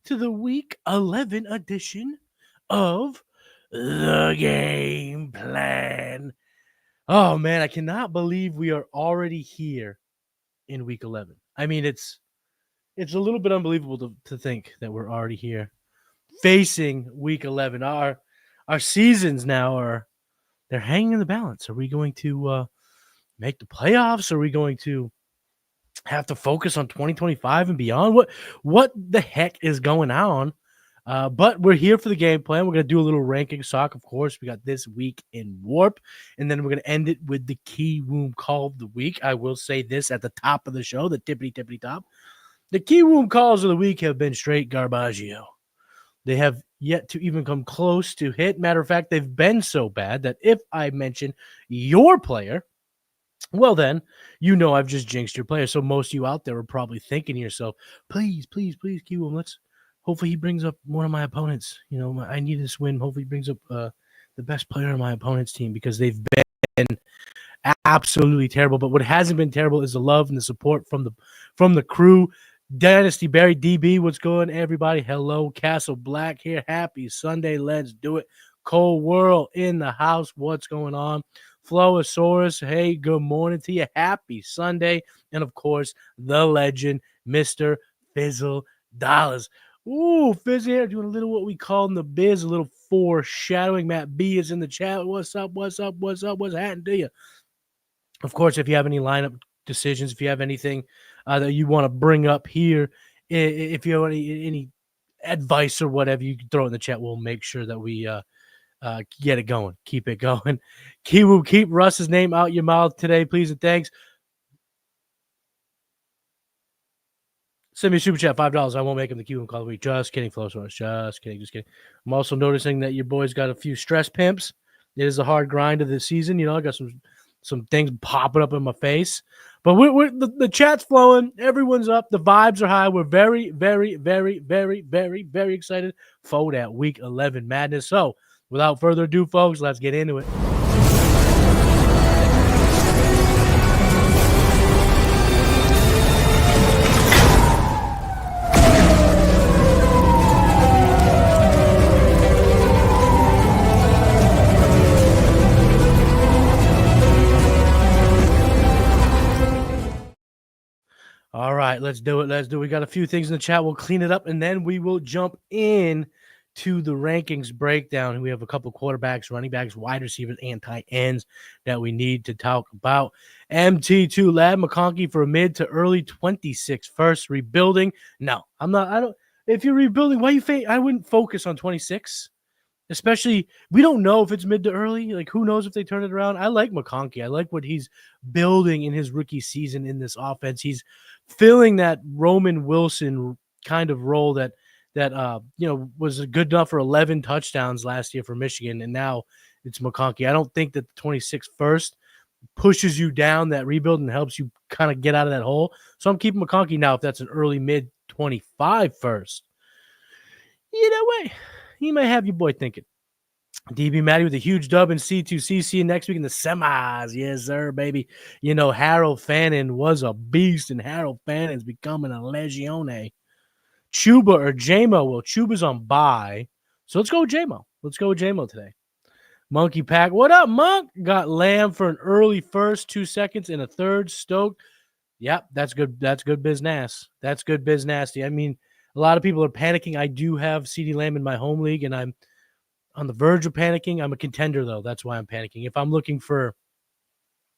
to the Week 11 edition of The Game Plan. Oh, man, I cannot believe we are already here in Week 11. I mean, it's a little bit unbelievable to think that we're already here facing Week 11. Our seasons now they're hanging in the balance. Are we going to make the playoffs? Are we going to have to focus on 2025 and beyond? What the heck is going on? But we're here for the game plan. We're going to do a little ranking sock, of course. We got this week in WoRP, and then we're going to end it with the Kiwoom call of the week. I will say this at the top of the show, the tippity top. The Kiwoom calls of the week have been straight garbaggio. They have yet to even come close to hit. Matter of fact, they've been so bad that if I mention your player, well, then, you know I've just jinxed your player. So most of you out there are probably thinking to yourself, please, Kiwoom, hopefully he brings up one of my opponents. You know, I need this win. Hopefully he brings up the best player on my opponent's team because they've been absolutely terrible. But what hasn't been terrible is the love and the support from the crew. Dynasty Barry DB, what's going, everybody? Hello, Castle Black here. Happy Sunday. Let's do it. Cold World in the house. What's going on? Flowosaurus, hey, good morning to you. Happy Sunday. And, of course, the legend, Mr. Fizzle Dollars. Ooh, Fizz here doing a little what we call in the biz, a little foreshadowing. Matt B is in the chat. What's up? What's happening to you? Of course, if you have any lineup decisions, if you have anything that you want to bring up here, if you have any advice or whatever, you can throw it in the chat. We'll make sure that we get it going. Keep it going. Kiwoom, keep Russ's name out your mouth today, please and thanks. Send me a super chat, $5. I won't make him the Kiwoom call of the week. Just kidding, Flowsource. Just kidding. I'm also noticing that your boy's got a few stress pimps. It is a hard grind of the season. You know, I got some things popping up in my face. But we're the chat's flowing. Everyone's up. The vibes are high. We're very, very, very, very, very, very excited for that Week 11 madness. So, without further ado, folks, let's get into it. All right, let's do it. We got a few things in the chat. We'll clean it up, and then we will jump in to the rankings breakdown. We have a couple of quarterbacks, running backs, wide receivers, and tight ends that we need to talk about. MT2 Lad McConkey for a mid to early 26 first. Rebuilding. No, I'm not. I don't. If you're rebuilding, why you I wouldn't focus on 26. Especially, we don't know if it's mid to early. Like, who knows if they turn it around? I like McConkey. I like what he's building in his rookie season in this offense. He's filling that Roman Wilson kind of role that was good enough for 11 touchdowns last year for Michigan, and now it's McConkey. I don't think that the 26 first pushes you down that rebuild and helps you kind of get out of that hole. So I'm keeping McConkey now if that's an early mid 25 first. Either way, he might have your boy thinking. DB Matty with a huge dub in C2C. See you next week in the semis. Yes, sir, baby. You know, Harold Fannin was a beast, and Harold Fannon's becoming a legione. Chuba or JMO. Well, Chuba's on bye. So let's go with JMO. Let's go with JMO today. Monkey Pack. What up, Monk? Got Lamb for an early first, 2 seconds, and a third. Stoked. Yep, that's good. That's good business. That's good business. I mean, a lot of people are panicking. I do have CeeDee Lamb in my home league, and I'm on the verge of panicking. I'm a contender, though. That's why I'm panicking. If I'm looking for,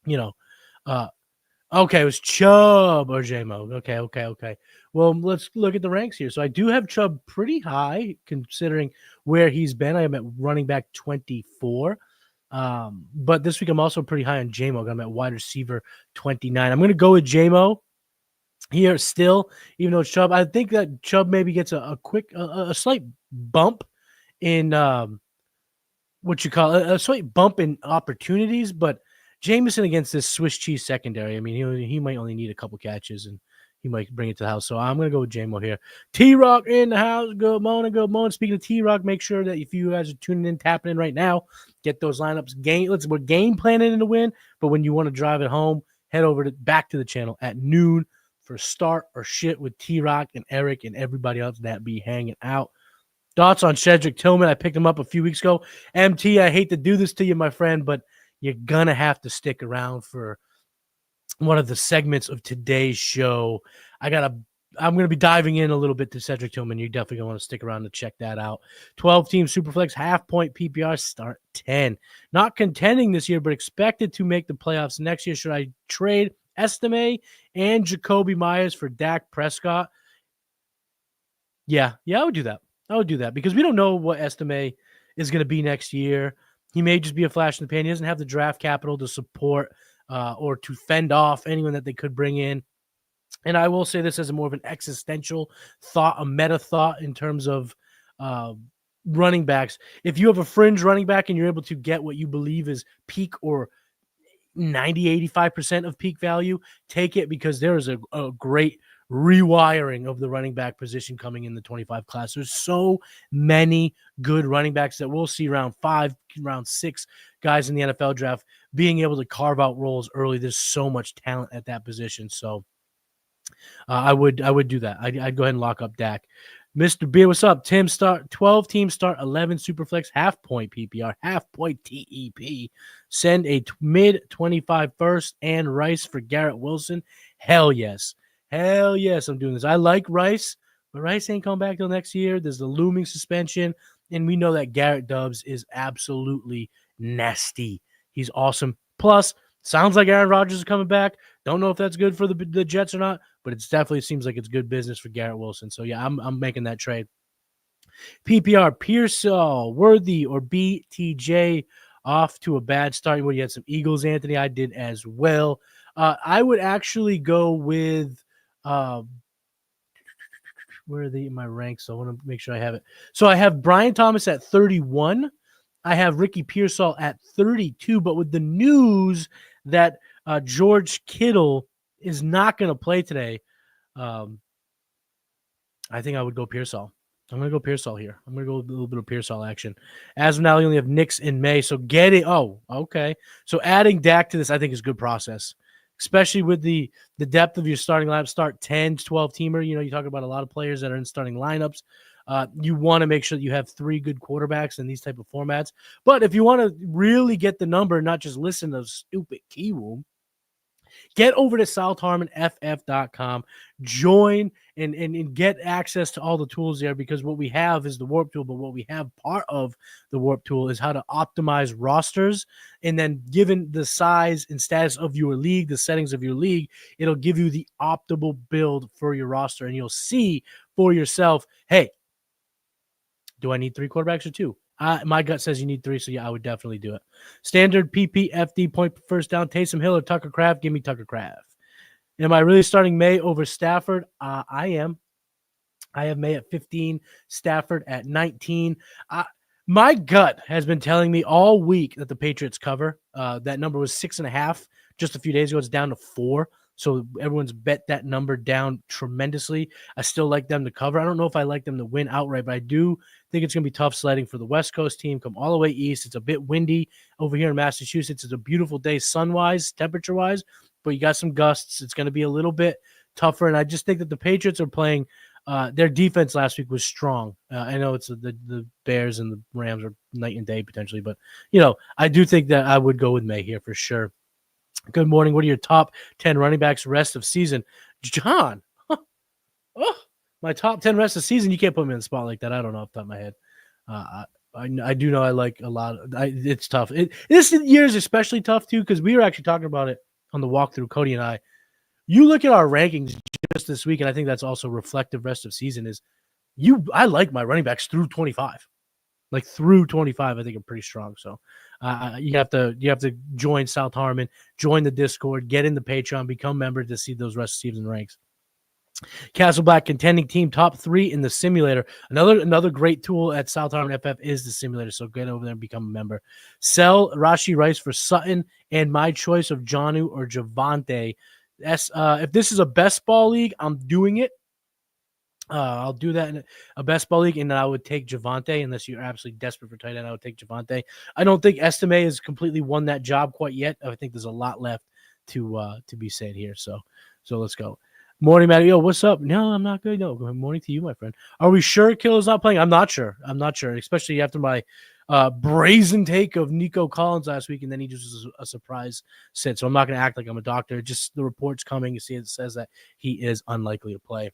okay, it was Chubb or JMO. Okay. Well, let's look at the ranks here. So I do have Chubb pretty high, considering where he's been. I am at running back 24. But this week I'm also pretty high on JMO. I'm at wide receiver 29. I'm going to go with JMO here still, even though it's Chubb. I think that Chubb maybe gets a slight bump in a slight bump in opportunities, but Jameson against this Swiss cheese secondary, I mean, he might only need a couple catches and he might bring it to the house. So I'm going to go with JMO here. T-Rock in the house. Good morning. Speaking of T-Rock, make sure that if you guys are tuning in, tapping in right now, get those lineups. We're game planning in the win, but when you want to drive it home, head over back to the channel at noon for start or shit with T-Rock and Eric and everybody else that be hanging out. Thoughts on Cedric Tillman? I picked him up a few weeks ago. MT, I hate to do this to you, my friend, but you're going to have to stick around for one of the segments of today's show. I'm going to be diving in a little bit to Cedric Tillman. You're definitely going to want to stick around to check that out. 12-team Superflex, half-point PPR, start 10. Not contending this year, but expected to make the playoffs next year. Should I trade Estime and Jacoby Myers for Dak Prescott? Yeah, I would do that. Because we don't know what Estime is going to be next year. He may just be a flash in the pan. He doesn't have the draft capital to support or to fend off anyone that they could bring in. And I will say this as a more of an existential thought, a meta thought in terms of running backs. If you have a fringe running back and you're able to get what you believe is peak or 90, 85% of peak value, take it, because there is a great rewiring of the running back position coming in the 25 class. There's so many good running backs that we'll see round 5, round 6 guys in the NFL draft being able to carve out roles early. There's so much talent at that position. So I would do that. I'd go ahead and lock up Dak. Mr. Beer, what's up? Tim, start 12 team start 11 Superflex, half-point PPR, half-point TEP. Send a mid 25 first and Rice for Garrett Wilson. Hell yes. I'm doing this. I like Rice, but Rice ain't coming back till next year. There's the looming suspension, and we know that Garrett Dobbs is absolutely nasty. He's awesome. Plus, sounds like Aaron Rodgers is coming back. Don't know if that's good for the Jets or not, but it definitely seems like it's good business for Garrett Wilson. So, yeah, I'm making that trade. PPR, Pearsall, Worthy, or BTJ off to a bad start. Well, you had some Eagles, Anthony. I did as well. I would actually go with where are they in my ranks? So I want to make sure I have it. So I have Brian Thomas at 31. I have Ricky Pearsall at 32, but with the news that George Kittle is not going to play today, I think I would go Pearsall. I'm going to go Pearsall here. I'm going to go with a little bit of Pearsall action. As of now, you only have Knicks in May, so get it. Oh, okay. So adding Dak to this, I think, is a good process, especially with the depth of your starting lineup. Start 10, 12-teamer. You know, you talk about a lot of players that are in starting lineups. You want to make sure that you have 3 good quarterbacks in these type of formats. But if you want to really get the number, not just listen to stupid Kiwoom, get over to southharmonff.com, join and get access to all the tools there, because what we have is the WoRP Tool, but what we have part of the WoRP Tool is how to optimize rosters. And then given the size and status of your league, the settings of your league, it'll give you the optimal build for your roster. And you'll see for yourself, hey, do I need 3 quarterbacks or 2? My gut says you need 3, so yeah, I would definitely do it. Standard PPFD point per first down, Taysom Hill or Tucker Kraft? Give me Tucker Kraft. Am I really starting May over Stafford? I am. I have May at 15, Stafford at 19. My gut has been telling me all week that the Patriots cover. That number was 6.5 just a few days ago. It's down to 4. So everyone's bet that number down tremendously. I still like them to cover. I don't know if I like them to win outright, but I do think it's going to be tough sledding for the West Coast team. Come all the way east. It's a bit windy over here in Massachusetts. It's a beautiful day sun-wise, temperature-wise, but you got some gusts. It's going to be a little bit tougher, and I just think that the Patriots are playing their defense last week was strong. I know it's the Bears and the Rams are night and day potentially, but, you know, I do think that I would go with May here for sure. Good morning. What are your top 10 running backs rest of season? John, my top 10 rest of season. You can't put me in the spot like that. I don't know off the top of my head. I do know I like a lot. It's tough. This year is especially tough, too, because we were actually talking about it on the walkthrough, Cody and I. You look at our rankings just this week, and I think that's also reflective rest of season is I like my running backs through 25. Like through 25, I think I'm pretty strong. So you have to join South Harmon, join the Discord, get in the Patreon, become member to see those rest of season ranks. Castle Black contending team top 3 in the simulator. Another great tool at South Harmon FF is the simulator. So get over there and become a member. Sell Rashi Rice for Sutton and my choice of Jonnu or Javonte. If this is a best ball league, I'm doing it. I'll do that in a best ball league, and then I would take Javonte unless you're absolutely desperate for tight end. I would take Javonte. I don't think Estime has completely won that job quite yet. I think there's a lot left to be said here. So let's go. Morning, Matty. Yo, what's up? No, I'm not good. No, good morning to you, my friend. Are we sure Kittle's not playing? I'm not sure. Especially after my brazen take of Nico Collins last week, and then he just was a surprise sit. So I'm not going to act like I'm a doctor. Just the report's coming. You see, it says that he is unlikely to play.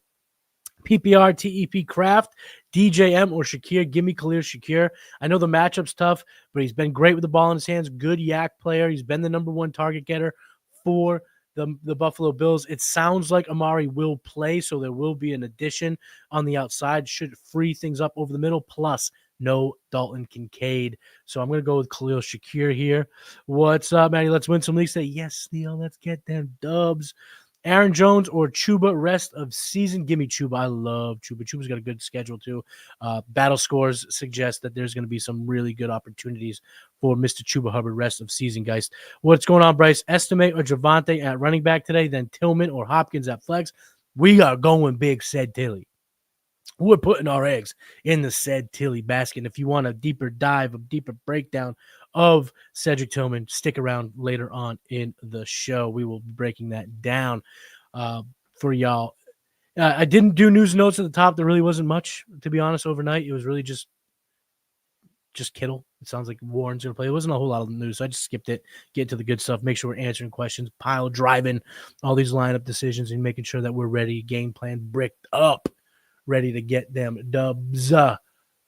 PPR, TEP, Kraft, DJM, or Shakir. Give me Khalil Shakir. I know the matchup's tough, but he's been great with the ball in his hands. Good yak player. He's been the number one target getter for the Buffalo Bills. It sounds like Amari will play, so there will be an addition on the outside. Should free things up over the middle. Plus, no Dalton Kincaid. So I'm going to go with Khalil Shakir here. What's up, Matty? Let's win some leagues. Say, yes, Theo, let's get them dubs. Aaron Jones or Chuba rest of season? Give me Chuba. I love Chuba. Chuba's got a good schedule too. Battle scores suggest that there's going to be some really good opportunities for Mr. Chuba Hubbard rest of season, guys. What's going on, Bryce? Estimate or Javonte at running back today, then Tillman or Hopkins at flex. We are going big, said Tilly. We're putting our eggs in the said Tilly basket. If you want a deeper dive, a deeper breakdown of Cedric Tillman, stick around later on in the show. We will be breaking that down for y'all. I didn't do news notes at the top. There really wasn't much, to be honest, overnight. It was really just Kittle. It sounds like Warren's going to play. It wasn't a whole lot of news, so I just skipped it, get to the good stuff, make sure we're answering questions, pile driving all these lineup decisions, and making sure that we're ready, game plan bricked up, ready to get them dubs,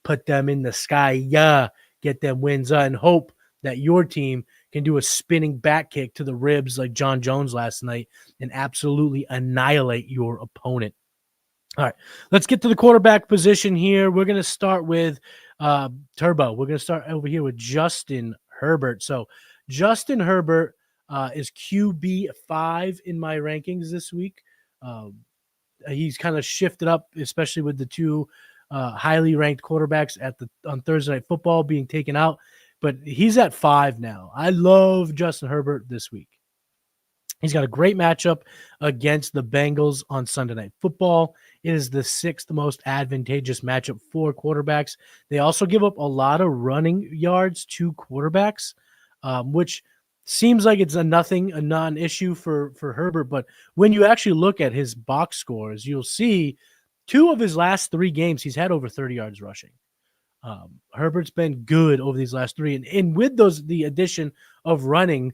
put them in the sky, get them wins, and hope that your team can do a spinning back kick to the ribs like John Jones last night and absolutely annihilate your opponent. All right, let's get to the quarterback position here. We're going to start with Turbo. We're going to start over here with Justin Herbert. So Justin Herbert is QB5 in my rankings this week. He's kind of shifted up, especially with the two highly ranked quarterbacks on Thursday Night Football being taken out. But he's at 5 now. I love Justin Herbert this week. He's got a great matchup against the Bengals on Sunday Night Football. It is the 6th most advantageous matchup for quarterbacks. They also give up a lot of running yards to quarterbacks, which seems like it's a non-issue for Herbert. But when you actually look at his box scores, you'll see 2 of his last 3 games, he's had over 30 yards rushing. Herbert's been good over these last 3. And with the addition of running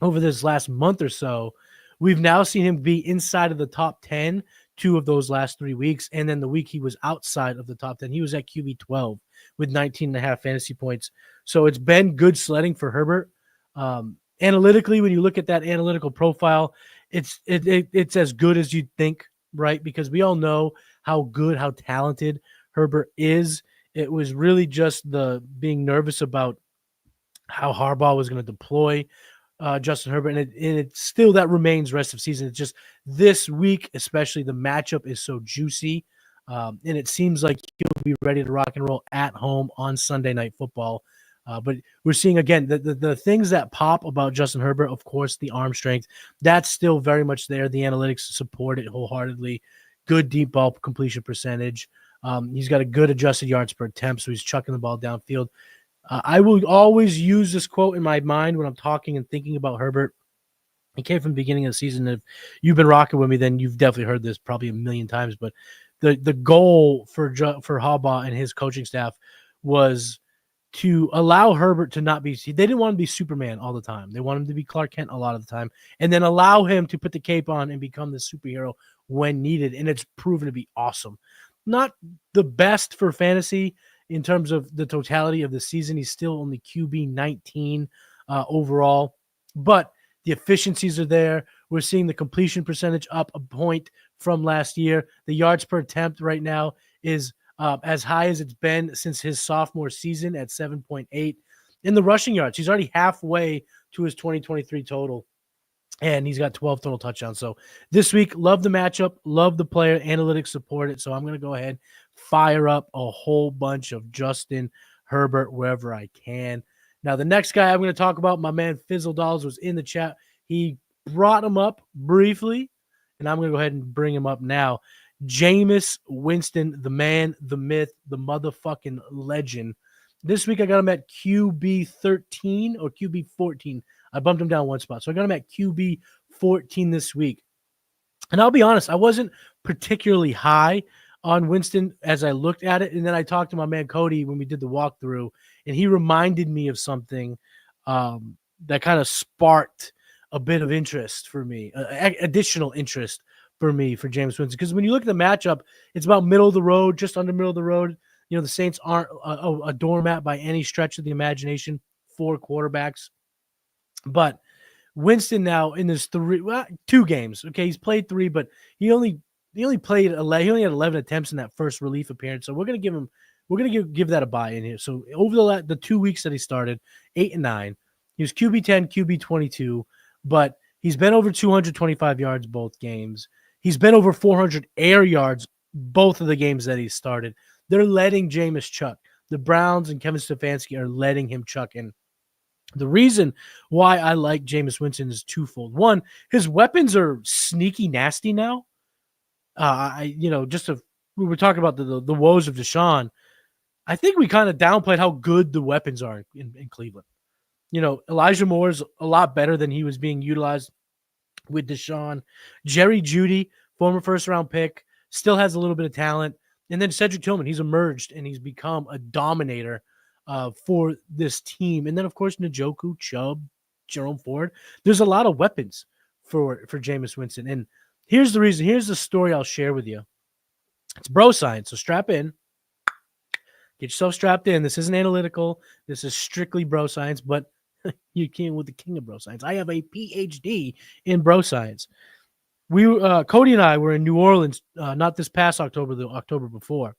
over this last month or so, we've now seen him be inside of the top 10 2 of those last 3 weeks. And then the week he was outside of the top 10, he was at QB 12 with 19.5 fantasy points. So it's been good sledding for Herbert. Analytically, when you look at that analytical profile, it's as good as you'd think, right? Because we all know how talented Herbert is. It was really just the being nervous about how Harbaugh was going to deploy Justin Herbert, and it's still that remains rest of season. It's just this week, especially the matchup is so juicy, and it seems like he'll be ready to rock and roll at home on Sunday Night Football. But we're seeing again the things that pop about Justin Herbert. Of course, the arm strength, that's still very much there. The analytics support it wholeheartedly. Good deep ball completion percentage. He's got a good adjusted yards per attempt, so he's chucking the ball downfield. I will always use this quote in my mind when I'm talking and thinking about Herbert. It came from the beginning of the season. If you've been rocking with me, then you've definitely heard this probably a million times. But the goal for Harbaugh and his coaching staff was to allow Herbert to not be – they didn't want him to be Superman all the time. They want him to be Clark Kent a lot of the time, and then allow him to put the cape on and become the superhero when needed, and it's proven to be awesome. Not the best for fantasy in terms of the totality of the season. He's still only QB 19 overall, but the efficiencies are there. We're seeing the completion percentage up a point from last year. The yards per attempt right now is as high as it's been since his sophomore season at 7.8. In the rushing yards, he's already halfway to his 2023 total, and he's got 12 total touchdowns. So this week, love the matchup, love the player, analytics support it. So I'm going to go ahead, fire up a whole bunch of Justin Herbert wherever I can. Now, the next guy I'm going to talk about, my man Fizzle Dolls was in the chat. He brought him up briefly, and I'm going to go ahead and bring him up now. Jameis Winston, the man, the myth, the motherfucking legend. This week I got him at QB 13 or QB 14. I bumped him down one spot. So I got him at QB 14 this week. And I'll be honest, I wasn't particularly high on Winston as I looked at it. And then I talked to my man Cody when we did the walkthrough, and he reminded me of something that kind of sparked a bit of interest for me, additional interest for me for Jameis Winston. Because when you look at the matchup, it's about middle of the road, just under middle of the road. You know, the Saints aren't a doormat by any stretch of the imagination for quarterbacks. But Winston now in his 2 games. Okay, he's played 3, but he only played 11. He only had 11 attempts in that first relief appearance. So we're gonna give that a buy in here. So over the 2 weeks that he started, 8 and 9, he was QB 10, QB 22, but he's been over 225 yards both games. He's been over 400 air yards both of the games that he started. They're letting Jameis chuck. The Browns and Kevin Stefanski are letting him chuck, and the reason why I like Jameis Winston is twofold. One, his weapons are sneaky nasty now. We were talking about the woes of Deshaun. I think we kind of downplayed how good the weapons are in Cleveland. You know, Elijah Moore's a lot better than he was being utilized with Deshaun. Jerry Jeudy, former first-round pick, still has a little bit of talent. And then Cedric Tillman, he's emerged and he's become a dominator for this team. And then, of course, Njoku, Chubb, Jerome Ford. There's a lot of weapons for Jameis Winston. And here's the reason. Here's the story I'll share with you. It's bro science, so strap in. Get yourself strapped in. This isn't analytical. This is strictly bro science, but you came with the king of bro science. I have a PhD in bro science. Cody and I were in New Orleans, not this past October, the October before.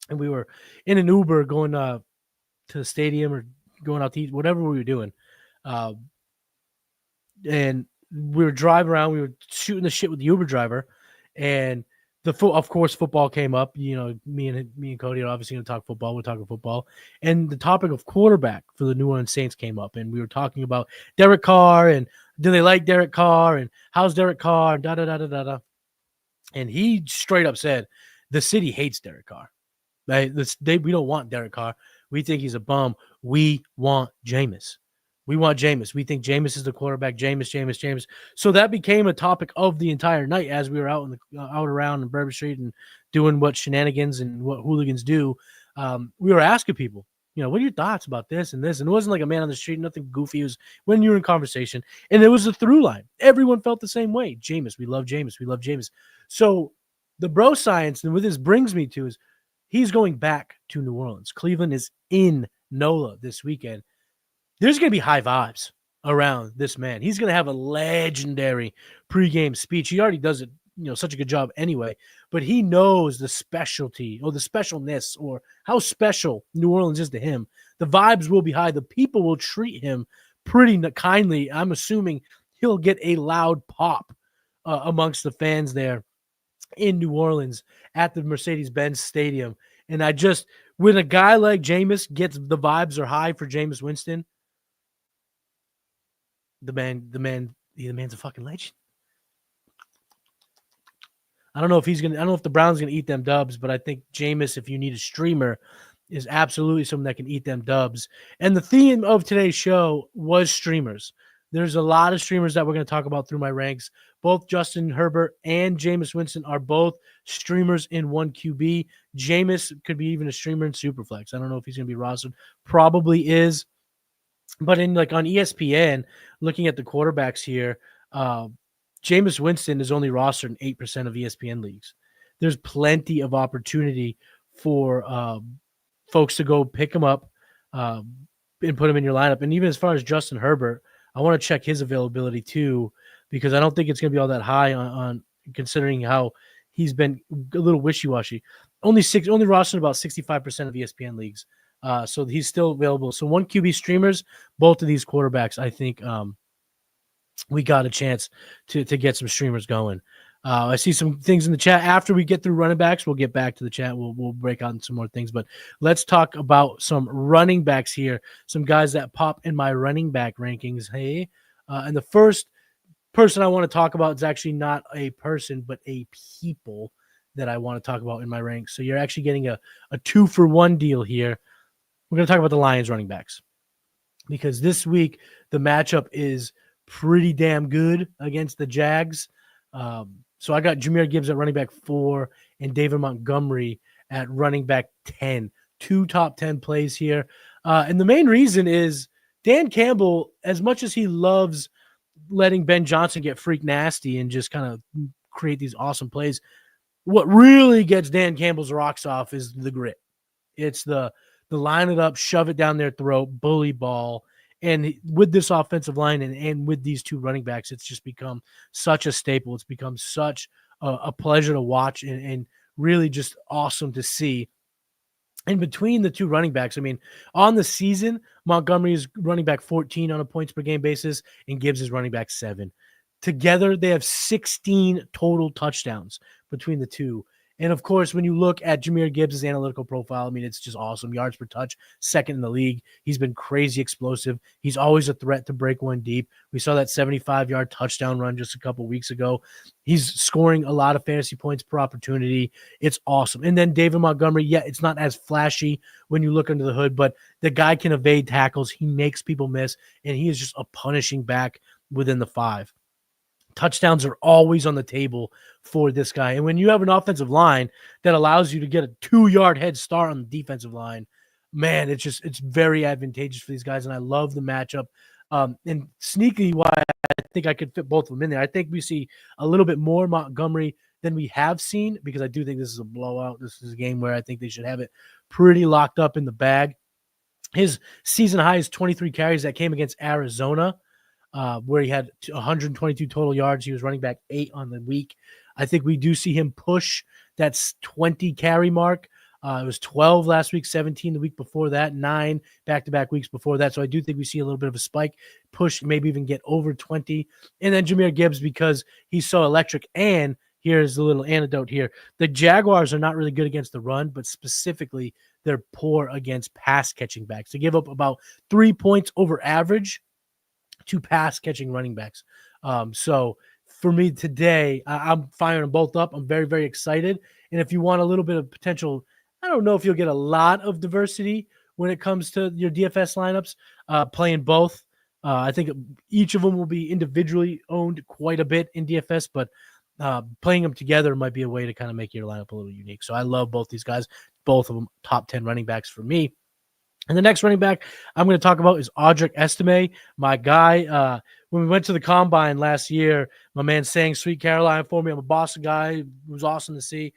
And we were in an Uber going to the stadium or going out to eat, whatever we were doing. And we were driving around. We were shooting the shit with the Uber driver. And of course, football came up. You know, me and Cody are obviously going to talk football. We're talking football. And the topic of quarterback for the New Orleans Saints came up. And we were talking about Derek Carr and do they like Derek Carr and how's Derek Carr and da-da-da-da-da-da. And he straight up said, the city hates Derek Carr. Right? We don't want Derek Carr. We think he's a bum. We want Jameis. We want Jameis. We think Jameis is the quarterback. Jameis. So that became a topic of the entire night as we were out around in Bourbon Street and doing what shenanigans and what hooligans do. We were asking people, you know, what are your thoughts about this and this? And it wasn't like a man on the street, nothing goofy. It was when you were in conversation, and it was a through line. Everyone felt the same way. Jameis, we love Jameis. We love Jameis. So the bro science, and what this brings me to is he's going back to New Orleans. Cleveland is in NOLA this weekend. There's going to be high vibes around this man. He's going to have a legendary pregame speech. He already does it, you know, such a good job anyway, but he knows the specialty or the specialness or how special New Orleans is to him. The vibes will be high. The people will treat him pretty kindly. I'm assuming he'll get a loud pop amongst the fans there in New Orleans at the Mercedes-Benz Stadium. And when a guy like Jameis gets the vibes are high for Jameis Winston, the man's a fucking legend. I don't know if the Browns gonna eat them dubs, but I think Jameis, if you need a streamer, is absolutely someone that can eat them dubs. And the theme of today's show was streamers. There's a lot of streamers that we're going to talk about through my ranks. Both Justin Herbert and Jameis Winston are both streamers in one QB. Jameis could be even a streamer in Superflex. I don't know if he's going to be rostered. Probably is. But on ESPN, looking at the quarterbacks here, Jameis Winston is only rostered in 8% of ESPN leagues. There's plenty of opportunity for folks to go pick him up and put him in your lineup. And even as far as Justin Herbert, I want to check his availability too, because I don't think it's going to be all that high on considering how he's been a little wishy-washy. Only rostered about 65% of ESPN leagues. So he's still available. So one QB streamers, both of these quarterbacks, I think we got a chance to get some streamers going. I see some things in the chat. After we get through running backs, we'll get back to the chat. We'll break out some more things. But let's talk about some running backs here, some guys that pop in my running back rankings. Hey, and the first person I want to talk about is actually not a person, but a people that I want to talk about in my ranks. So you're actually getting a 2-for-1 deal here. We're going to talk about the Lions running backs because this week the matchup is pretty damn good against the Jags. So I got Jahmyr Gibbs at running back 4 and David Montgomery at running back 10. 2 top 10 plays here. And the main reason is Dan Campbell, as much as he loves letting Ben Johnson get freak nasty and just kind of create these awesome plays, what really gets Dan Campbell's rocks off is the grit. It's the line it up, shove it down their throat, bully ball. And with this offensive line and with these 2 running backs, it's just become such a staple. It's become such a pleasure to watch and really just awesome to see. In between the 2 running backs, I mean, on the season, Montgomery is running back 14 on a points per game basis, and Gibbs is running back 7. Together, they have 16 total touchdowns between the 2. And of course, when you look at Jahmyr Gibbs' analytical profile, I mean, it's just awesome. Yards per touch, second in the league. He's been crazy explosive. He's always a threat to break one deep. We saw that 75-yard touchdown run just a couple weeks ago. He's scoring a lot of fantasy points per opportunity. It's awesome. And then David Montgomery, yeah, it's not as flashy when you look under the hood, but the guy can evade tackles. He makes people miss, and he is just a punishing back within the 5. Touchdowns are always on the table for this guy. And when you have an offensive line that allows you to get a 2-yard head start on the defensive line, man, it's very advantageous for these guys. And I love the matchup. And sneaky, why I think I could fit both of them in there. I think we see a little bit more Montgomery than we have seen, because I do think this is a blowout. This is a game where I think they should have it pretty locked up in the bag. His season high is 23 carries. That came against Arizona, where he had 122 total yards. He was running back 8 on the week. I think we do see him push that 20 carry mark. It was 12 last week, 17 the week before that, 9 back-to-back weeks before that. So I do think we see a little bit of a spike, push, maybe even get over 20. And then Jahmyr Gibbs, because he's so electric. And here's a little anecdote here. The Jaguars are not really good against the run, but specifically they're poor against pass-catching backs. They give up about 3 points over average to pass-catching running backs. So for me today, I'm firing them both up. I'm very, very excited. And if you want a little bit of potential, I don't know if you'll get a lot of diversity when it comes to your DFS lineups, playing both. I think each of them will be individually owned quite a bit in DFS, but playing them together might be a way to kind of make your lineup a little unique. So I love both these guys, both of them top 10 running backs for me. And the next running back I'm going to talk about is Audric Estime, my guy. When we went to the Combine last year, my man sang Sweet Caroline for me. I'm a Boston guy. It was awesome to see.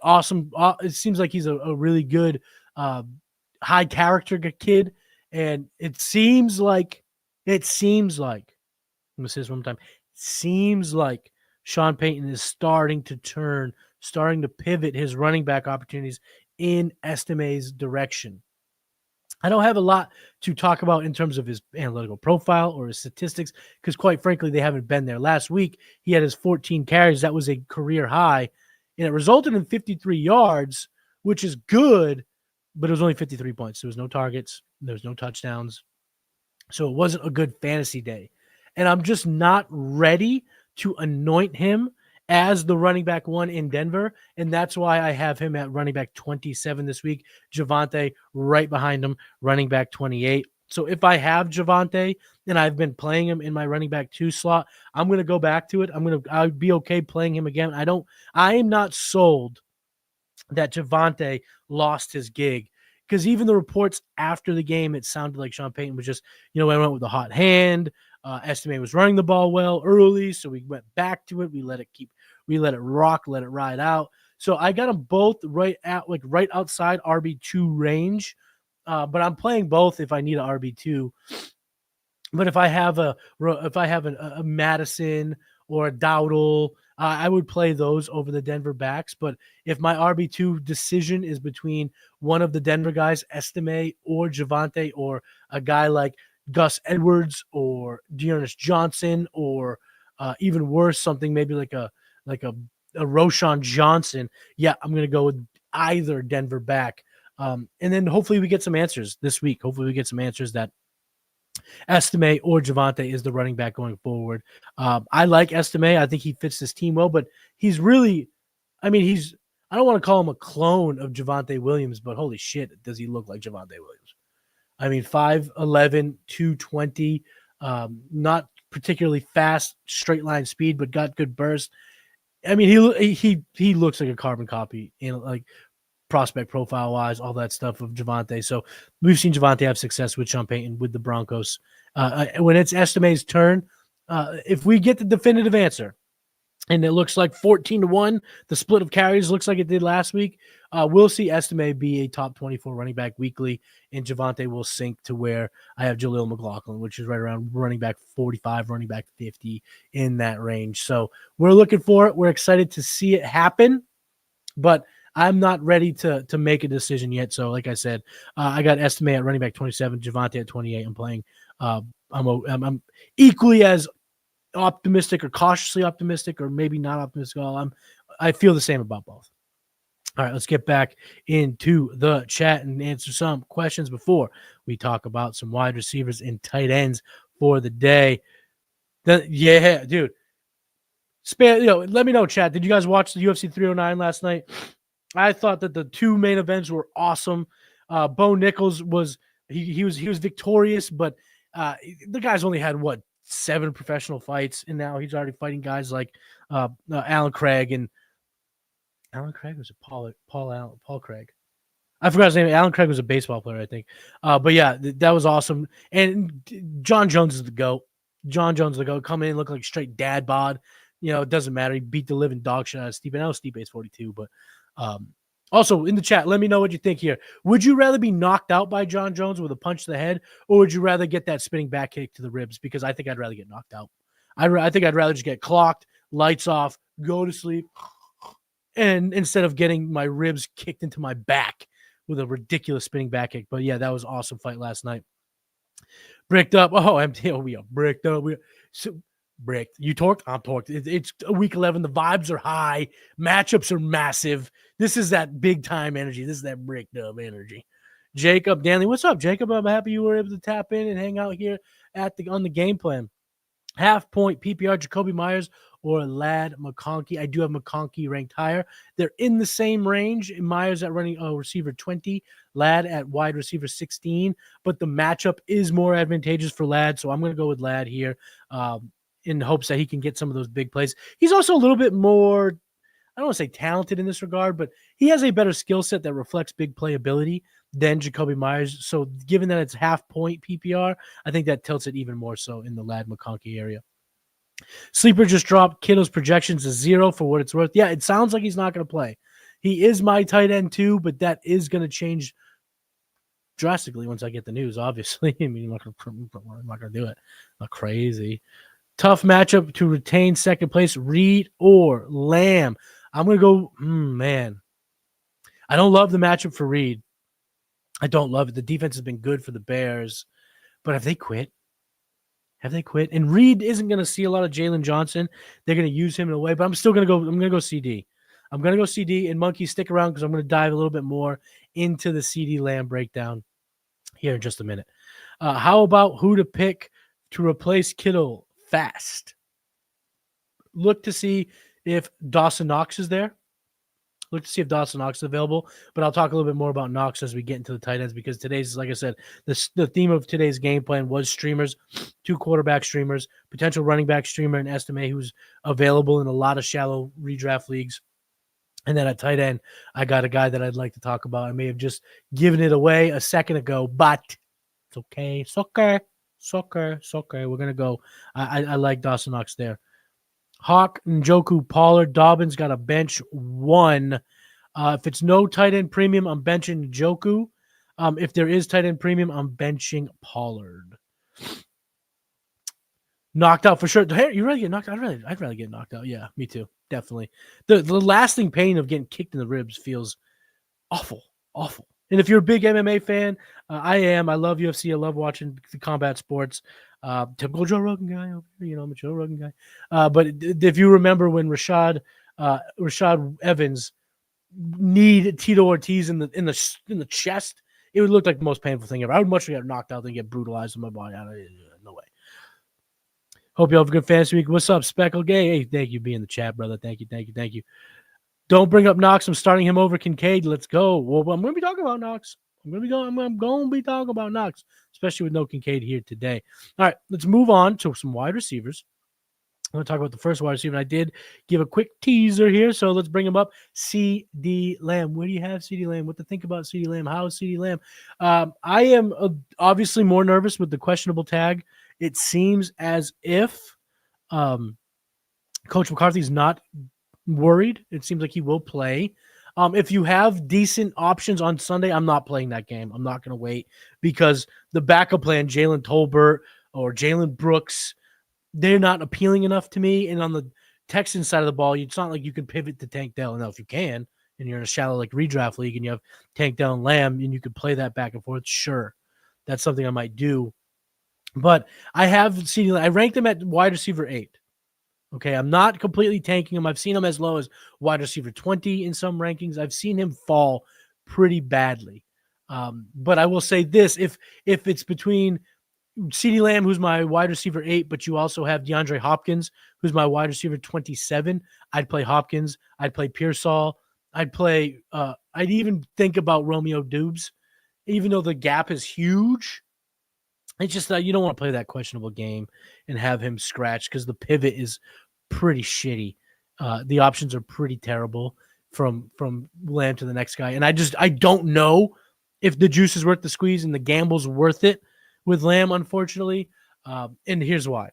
Awesome. It seems like he's a really good, high character kid. And it seems like, I'm going to say this one more time. It seems like Sean Payton is starting to pivot his running back opportunities in Estime's direction. I don't have a lot to talk about in terms of his analytical profile or his statistics, because quite frankly, they haven't been there. Last week, he had his 14 carries. That was a career high, and it resulted in 53 yards, which is good, but it was only 53 points. There was no targets. There was no touchdowns. So it wasn't a good fantasy day. And I'm just not ready to anoint him as the running back 1 in Denver. And that's why I have him at running back 27 this week. Javonte right behind him, running back 28. So if I have Javonte and I've been playing him in my running back 2 slot, I'm going to go back to it. I'll be okay playing him again. I am not sold that Javonte lost his gig, because even the reports after the game, it sounded like Sean Payton was just, I went with the hot hand. Estime was running the ball well early, so we went back to it. We let it rock, let it ride out. So I got them both right outside RB2 range, but I'm playing both if I need an RB2. But if I have a Madison or a Dowdle, I would play those over the Denver backs. But if my RB2 decision is between one of the Denver guys, Estime or Javonte, or a guy like Gus Edwards or Dearness Johnson, or even worse, something maybe like a Roshan Johnson, yeah, I'm going to go with either Denver back. And then hopefully we get some answers this week. Hopefully we get some answers that Estime or Javonte is the running back going forward. I like Estime. I think he fits this team well, but he's really, I don't want to call him a clone of Javonte Williams, but holy shit, does he look like Javonte Williams? 5'11", 220, not particularly fast straight line speed, but got good burst. I mean, he looks like a carbon copy in like prospect profile wise, all that stuff of Javonte. So we've seen Javonte have success with Sean Payton with the Broncos. When it's Estime's turn, if we get the definitive answer, and it looks like 14-1, the split of carries looks like it did last week, we'll see Estime be a top 24 running back weekly, and Javonte will sink to where I have Jaleel McLaughlin, which is right around running back 45, running back 50, in that range. So we're looking for it. We're excited to see it happen, but I'm not ready to make a decision yet. So like I said, I got Estime at running back 27, Javonte at 28. I'm playing. I'm equally as optimistic or cautiously optimistic or maybe not optimistic at all. I feel the same about both. All right, let's get back into the chat and answer some questions before we talk about some wide receivers and tight ends for the day. Yeah, dude. Let me know, chat. Did you guys watch the UFC 309 last night? I thought that the two main events were awesome. Bo Nichols was victorious, but the guy's only had 7 professional fights, and now he's already fighting guys like Alan Craig, and Alan Craig was Paul Craig. I forgot his name. Alan Craig was a baseball player, I think. But yeah, that was awesome. And John Jones is the GOAT. John Jones is the GOAT. Come in, look like straight dad bod. It doesn't matter. He beat the living dog shit out of Stipe. I know Stipe is 42, but also in the chat, let me know what you think here. Would you rather be knocked out by John Jones with a punch to the head, or would you rather get that spinning back kick to the ribs? Because I think I'd rather get knocked out. I think I'd rather just get clocked, lights off, go to sleep, and instead of getting my ribs kicked into my back with a ridiculous spinning back kick. But yeah, that was an awesome fight last night. Bricked up. We are bricked up. Bricked. You torqued? I'm torqued. It's week 11. The vibes are high. Matchups are massive. This is that big time energy. This is that bricked up energy. Jacob Danley, what's up, Jacob? I'm happy you were able to tap in and hang out here on the game plan. Half point PPR, Jacoby Myers or Ladd McConkey. I do have McConkey ranked higher. They're in the same range. Myers at running receiver 20, Ladd at wide receiver 16, but the matchup is more advantageous for Ladd, so I'm going to go with Ladd here in hopes that he can get some of those big plays. He's also a little bit more, I don't want to say talented in this regard, but he has a better skill set that reflects big playability than Jacoby Myers. So given that it's half point PPR, I think that tilts it even more so in the Ladd McConkey area. Sleeper just dropped Kittle's projections to 0 for what it's worth. Yeah, it sounds like he's not going to play. He is my tight end too, but that is going to change drastically once I get the news, obviously. I mean, I'm not going to do it. Not crazy. Tough matchup to retain second place, Reed or Lamb. I'm going to go, man. I don't love the matchup for Reed. I don't love it. The defense has been good for the Bears, but have they quit? And Reed isn't going to see a lot of Jalen Johnson. They're going to use him in a way, but I'm still going to go. I'm going to go CD. I'm going to go CD, and Monkey, stick around because I'm going to dive a little bit more into the CD Lamb breakdown here in just a minute. How about who to pick to replace Kittle fast? Look to see if Dawson Knox is there. Look to see if Dawson Knox is available, but I'll talk a little bit more about Knox as we get into the tight ends because today's, like I said, the theme of today's game plan was streamers, 2 quarterback streamers, potential running back streamer and Estime who's available in a lot of shallow redraft leagues. And then at tight end, I got a guy that I'd like to talk about. I may have just given it away a second ago, but it's okay. It's okay. We're going to go. I like Dawson Knox there. Hawk, Njoku, Pollard, Dobbins got a bench 1. If it's no tight end premium, I'm benching Njoku. If there is tight end premium, I'm benching Pollard. Knocked out for sure. Hey, you rather get knocked out? I'd rather get knocked out. Yeah, me too. Definitely. The lasting pain of getting kicked in the ribs feels awful. And if you're a big MMA fan, I am. I love UFC. I love watching the combat sports. Typical Joe Rogan guy over here. I'm a Joe Rogan guy. But if you remember when Rashad Evans kneed Tito Ortiz in the chest, it would look like the most painful thing ever. I would much rather get knocked out than get brutalized in my body. No way. Hope you have a good fantasy week. What's up, Speckle Gay? Hey, thank you for being in the chat, brother. Thank you. Don't bring up Knox. I'm starting him over Kincaid. Let's go. Well, I'm going to be talking about Knox. I'm going to be talking about Knox, especially with no Kincaid here today. All right, let's move on to some wide receivers. I'm going to talk about the first wide receiver. I did give a quick teaser here, so let's bring him up. CeeDee Lamb. Where do you have CeeDee Lamb? What to think about CeeDee Lamb? How is CeeDee Lamb? I am obviously more nervous with the questionable tag. It seems as if Coach McCarthy's not worried. It seems like he will play. If you have decent options on Sunday, I'm not playing that game. I'm not going to wait because the backup plan, Jalen Tolbert or Jalen Brooks, they're not appealing enough to me. And on the Texans side of the ball, it's not like you can pivot to Tank Dell. Now, if you can, and you're in a shallow like redraft league and you have Tank Dell and Lamb, and you could play that back and forth, sure. That's something I might do. But I have seen, I ranked him at wide receiver 8. Okay, I'm not completely tanking him. I've seen him as low as wide receiver 20 in some rankings. I've seen him fall pretty badly. But I will say this, if it's between CeeDee Lamb, who's my wide receiver 8, but you also have DeAndre Hopkins, who's my wide receiver 27, I'd play Hopkins. I'd play Pearsall. I'd even think about Romeo Doubs, even though the gap is huge. It's just that you don't want to play that questionable game and have him scratch because the pivot is pretty shitty. The options are pretty terrible from Lamb to the next guy. And I don't know if the juice is worth the squeeze and the gamble's worth it with Lamb, unfortunately. And here's why.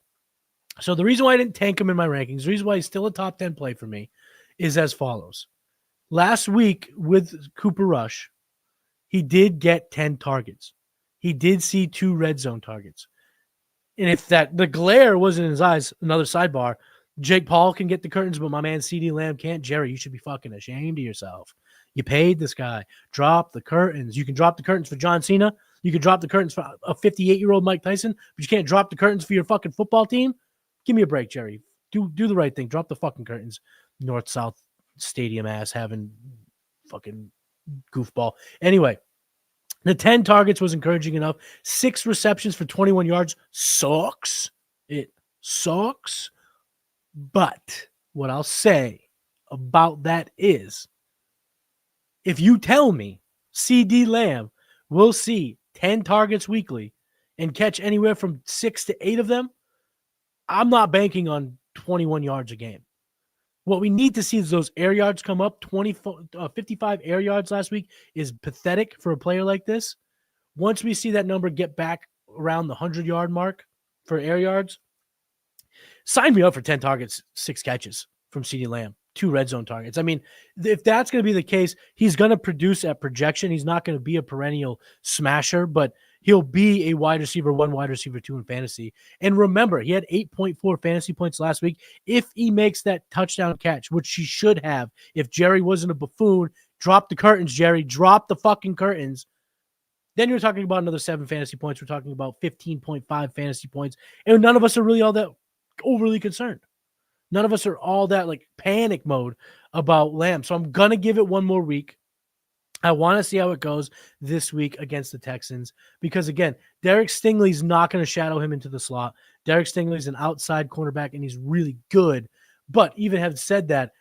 So the reason why I didn't tank him in my rankings, the reason why he's still a top 10 play for me is as follows. Last week with Cooper Rush, he did get 10 targets. He did see 2 red zone targets. And if the glare wasn't in his eyes, another sidebar, Jake Paul can get the curtains, but my man CeeDee Lamb can't. Jerry, you should be fucking ashamed of yourself. You paid this guy. Drop the curtains. You can drop the curtains for John Cena. You can drop the curtains for a 58-year-old Mike Tyson, but you can't drop the curtains for your fucking football team? Give me a break, Jerry. Do the right thing. Drop the fucking curtains. North-South stadium ass having fucking goofball. Anyway, the 10 targets was encouraging enough. 6 receptions for 21 yards sucks. It sucks. But what I'll say about that is, if you tell me CeeDee Lamb will see 10 targets weekly and catch anywhere from 6 to 8 of them, I'm not banking on 21 yards a game. What we need to see is those air yards come up. 55 air yards last week is pathetic for a player like this. Once we see that number get back around the 100-yard mark for air yards, sign me up for 10 targets, 6 catches from CeeDee Lamb, 2 red zone targets. I mean, if that's going to be the case, he's going to produce at projection. He's not going to be a perennial smasher, but he'll be a wide receiver 1, wide receiver 2 in fantasy. And remember, he had 8.4 fantasy points last week. If he makes that touchdown catch, which he should have, if Jerry wasn't a buffoon, drop the curtains, Jerry, drop the fucking curtains. Then you're talking about another 7 fantasy points. We're talking about 15.5 fantasy points. And none of us are really all that overly concerned. None of us are all that like panic mode about Lamb. So I'm going to give it one more week. I want to see how it goes this week against the Texans because, again, Derek Stingley's not going to shadow him into the slot. Derek Stingley's an outside cornerback, and he's really good. But even having said that,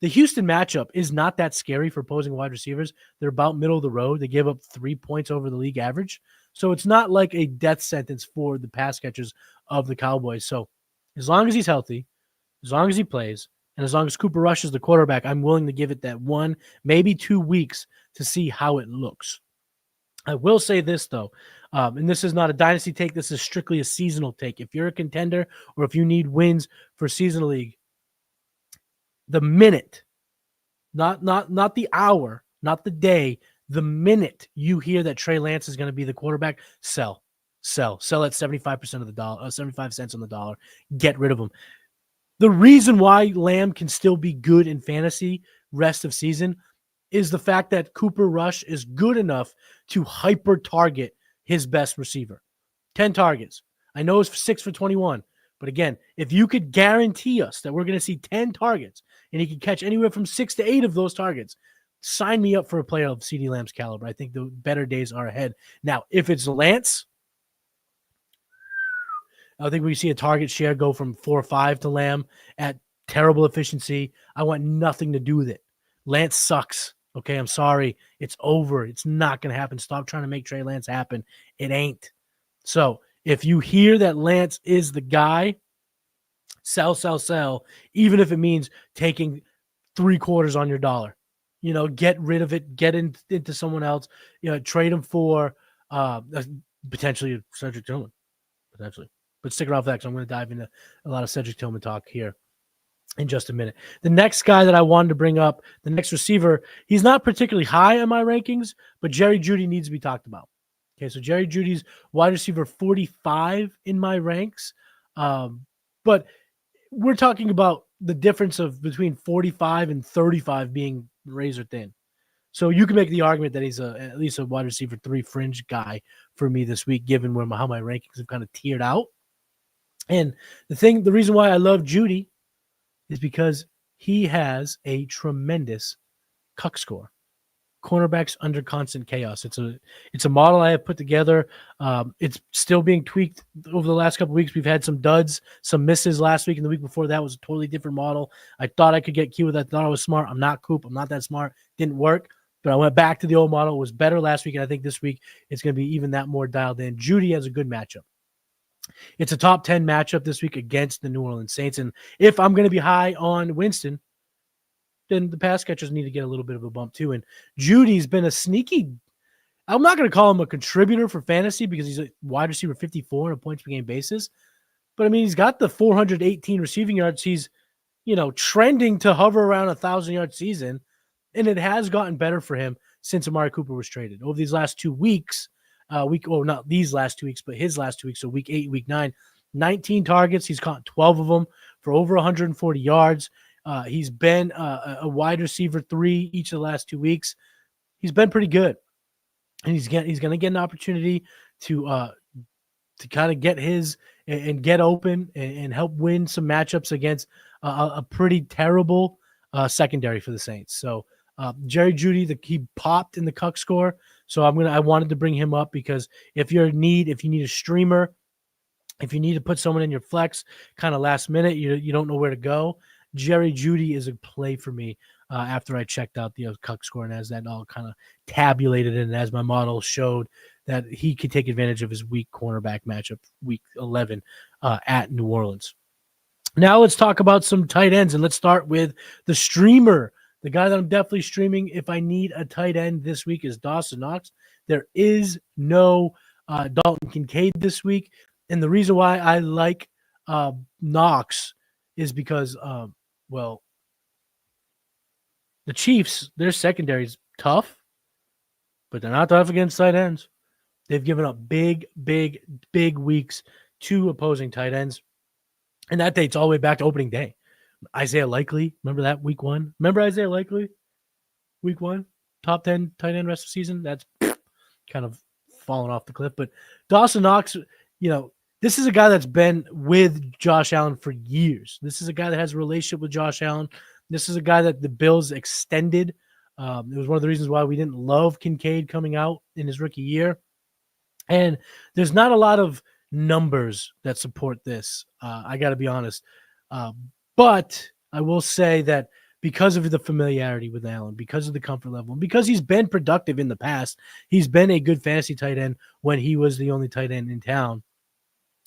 the Houston matchup is not that scary for opposing wide receivers. They're about middle of the road. They give up 3 points over the league average. So it's not like a death sentence for the pass catchers of the Cowboys. So as long as he's healthy, as long as he plays, and as long as Cooper Rush is the quarterback, I'm willing to give it that 1, maybe 2 weeks to see how it looks. I will say this, though, and this is not a dynasty take. This is strictly a seasonal take. If you're a contender or if you need wins for seasonal league, the minute, not the hour, not the day, the minute you hear that Trey Lance is going to be the quarterback, sell at 75% of the dollar, 75 cents on the dollar. Get rid of him. The reason why Lamb can still be good in fantasy rest of season is the fact that Cooper Rush is good enough to hyper target his best receiver. 10 targets. I know it's 6 for 21. But again, if you could guarantee us that we're going to see 10 targets and he could catch anywhere from 6 to 8 of those targets, sign me up for a player of CeeDee Lamb's caliber. I think the better days are ahead. Now, if it's Lance, I think we see a target share go from 4 or 5 to Lamb at terrible efficiency. I want nothing to do with it. Lance sucks. Okay, I'm sorry. It's over. It's not going to happen. Stop trying to make Trey Lance happen. It ain't. So if you hear that Lance is the guy, sell, even if it means taking 3/4 on your dollar. Get rid of it, get into someone else, trade him for potentially Cedric Tillman, potentially. But stick around for that because I'm going to dive into a lot of Cedric Tillman talk here in just a minute. The next guy that I wanted to bring up, the next receiver, he's not particularly high in my rankings, but Jerry Jeudy needs to be talked about. Okay, so Jerry Jeudy's wide receiver 45 in my ranks. But we're talking about the difference of between 45 and 35 being razor thin. So you can make the argument that he's at least a wide receiver 3 fringe guy for me this week, given how my rankings have kind of tiered out. And the reason why I love Jeudy is because he has a tremendous cuck score. Cornerbacks under constant chaos. It's a model I have put together. It's still being tweaked over the last couple of weeks. We've had some duds, some misses last week, and the week before that was a totally different model. I thought I could get Q with that. I thought I was smart. I'm not Coop. I'm not that smart. Didn't work. But I went back to the old model. It was better last week, and I think this week it's going to be even that more dialed in. Jeudy has a good matchup. It's a top 10 matchup this week against the New Orleans Saints. And if I'm going to be high on Winston, then the pass catchers need to get a little bit of a bump too. And Judy's been a sneaky, I'm not going to call him a contributor for fantasy because he's a wide receiver 54 on a points per game basis. But I mean, he's got the 418 receiving yards. He's, trending to hover around 1,000-yard season. And it has gotten better for him since Amari Cooper was traded. Over these last 2 weeks, not these last 2 weeks, but his last 2 weeks, so week 8, week 9, 19 targets. He's caught 12 of them for over 140 yards. He's been a wide receiver 3 each of the last 2 weeks. He's been pretty good, and he's going to get an opportunity to kind of get his and get open and help win some matchups against a pretty terrible secondary for the Saints. So Jerry Jeudy, he popped in the cuck score. So I wanted to bring him up because if you need a streamer, if you need to put someone in your flex kind of last minute, you don't know where to go, Jerry Jeudy is a play for me after I checked out the cuck score and as that all kind of tabulated and as my model showed that he could take advantage of his weak cornerback matchup week 11 at New Orleans. Now let's talk about some tight ends, and let's start with the streamer. The guy that I'm definitely streaming if I need a tight end this week is Dawson Knox. There is no Dalton Kincaid this week, and the reason why I like Knox is because, the Chiefs, their secondary is tough, but they're not tough against tight ends. They've given up big weeks to opposing tight ends, and that dates all the way back to opening day. Isaiah Likely, remember that week 1? Remember Isaiah Likely? Week 1? Top 10 tight end rest of the season? That's kind of fallen off the cliff. But Dawson Knox, this is a guy that's been with Josh Allen for years. This is a guy that has a relationship with Josh Allen. This is a guy that the Bills extended. It was one of the reasons why we didn't love Kincaid coming out in his rookie year. And there's not a lot of numbers that support this. I got to be honest. But I will say that because of the familiarity with Allen, because of the comfort level, and because he's been productive in the past, he's been a good fantasy tight end when he was the only tight end in town.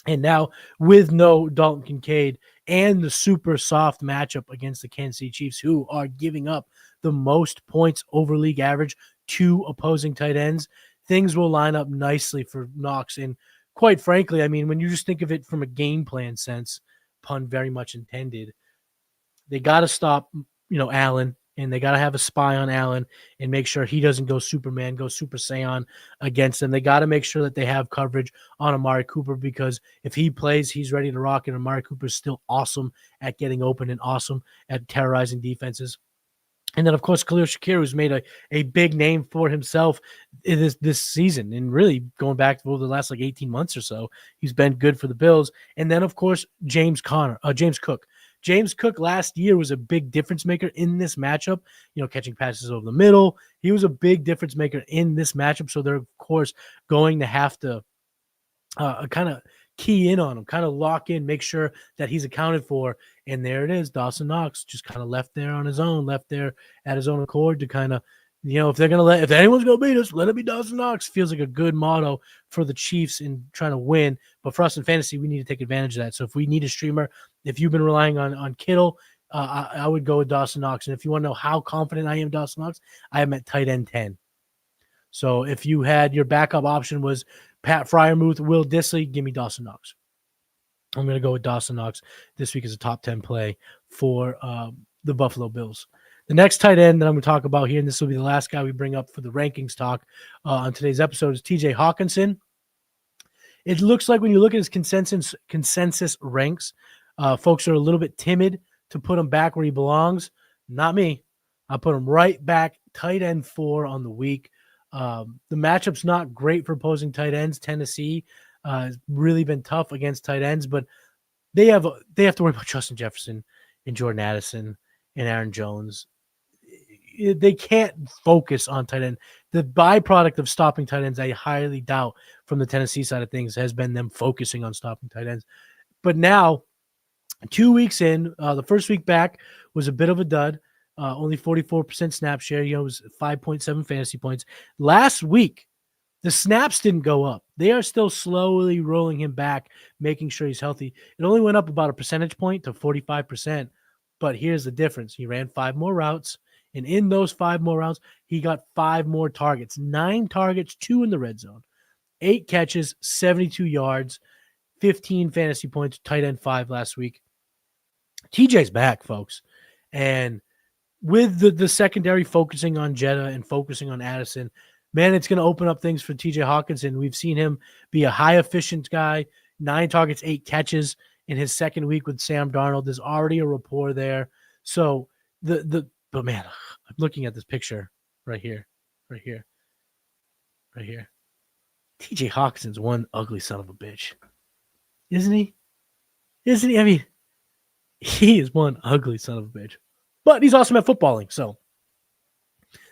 And now with no Dalton Kincaid and the super soft matchup against the Kansas City Chiefs, who are giving up the most points over league average to opposing tight ends, things will line up nicely for Knox. And quite frankly, I mean, when you just think of it from a game plan sense, pun very much intended, they got to stop, Allen, and they got to have a spy on Allen and make sure he doesn't go Superman, go Super Saiyan against them. They got to make sure that they have coverage on Amari Cooper because if he plays, he's ready to rock, and Amari Cooper is still awesome at getting open and awesome at terrorizing defenses. And then, of course, Khalil Shakir, who's made a big name for himself in this season and really going back over the last 18 months or so, he's been good for the Bills. And then, of course, James Cook. James Cook last year was a big difference maker in this matchup, catching passes over the middle. He was a big difference maker in this matchup. So they're, of course, going to have to kind of key in on him, kind of lock in, make sure that he's accounted for. And there it is. Dawson Knox just kind of left there on his own, left there at his own accord to kind of You know, if anyone's going to beat us, let it be Dawson Knox. Feels like a good motto for the Chiefs in trying to win. But for us in fantasy, we need to take advantage of that. So if we need a streamer, if you've been relying on Kittle, I would go with Dawson Knox. And if you want to know how confident I am, Dawson Knox, I am at tight end 10. So if you had your backup option was Pat Fryermuth, Will Dissly, give me Dawson Knox. I'm going to go with Dawson Knox this week as a top 10 play for the Buffalo Bills. The next tight end that I'm going to talk about here, and this will be the last guy we bring up for the rankings talk on today's episode, is TJ Hawkinson. It looks like when you look at his consensus ranks, folks are a little bit timid to put him back where he belongs. Not me. I put him right back, tight end 4 on the week. The matchup's not great for opposing tight ends. Tennessee has really been tough against tight ends, but they have to worry about Justin Jefferson and Jordan Addison and Aaron Jones. They can't focus on tight end. The byproduct of stopping tight ends, I highly doubt, from the Tennessee side of things, has been them focusing on stopping tight ends. But now, 2 weeks in, the first week back was a bit of a dud. Only 44% snap share. It was 5.7 fantasy points. Last week, the snaps didn't go up. They are still slowly rolling him back, making sure he's healthy. It only went up about a percentage point to 45%. But here's the difference. He ran 5 more routes. And in those 5 more rounds, he got 5 more targets. 9 targets, 2 in the red zone. 8 catches, 72 yards, 15 fantasy points, tight end 5 last week. TJ's back, folks. And with the secondary focusing on Jetta and focusing on Addison, man, it's going to open up things for TJ Hawkinson. We've seen him be a high-efficient guy, 9 targets, 8 catches in his second week with Sam Darnold. There's already a rapport there. So, but man, I'm looking at this picture right here. TJ Hawkinson's one ugly son of a bitch. Isn't he? I mean, he is one ugly son of a bitch. But he's awesome at footballing, so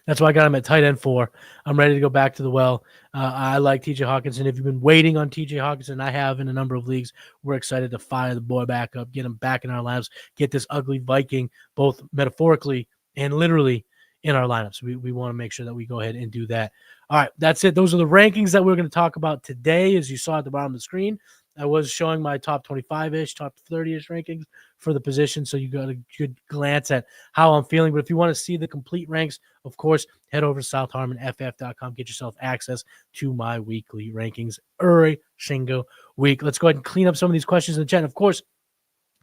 that's why I got him at tight end 4. I'm ready to go back to the well. I like TJ Hawkinson. If you've been waiting on TJ Hawkinson, I have in a number of leagues. We're excited to fire the boy back up, get him back in our lineups, get this ugly Viking, both metaphorically and literally, in our lineups. We want to make sure that we go ahead and do that. All right, that's it. Those are the rankings that we're going to talk about today. As you saw at the bottom of the screen, I was showing my top 25-ish, top 30-ish rankings for the position, so you got a good glance at how I'm feeling. But if you want to see the complete ranks, of course, head over to southharmonff.com. Get yourself access to my weekly rankings every single week. Let's go ahead and clean up some of these questions in the chat. And of course,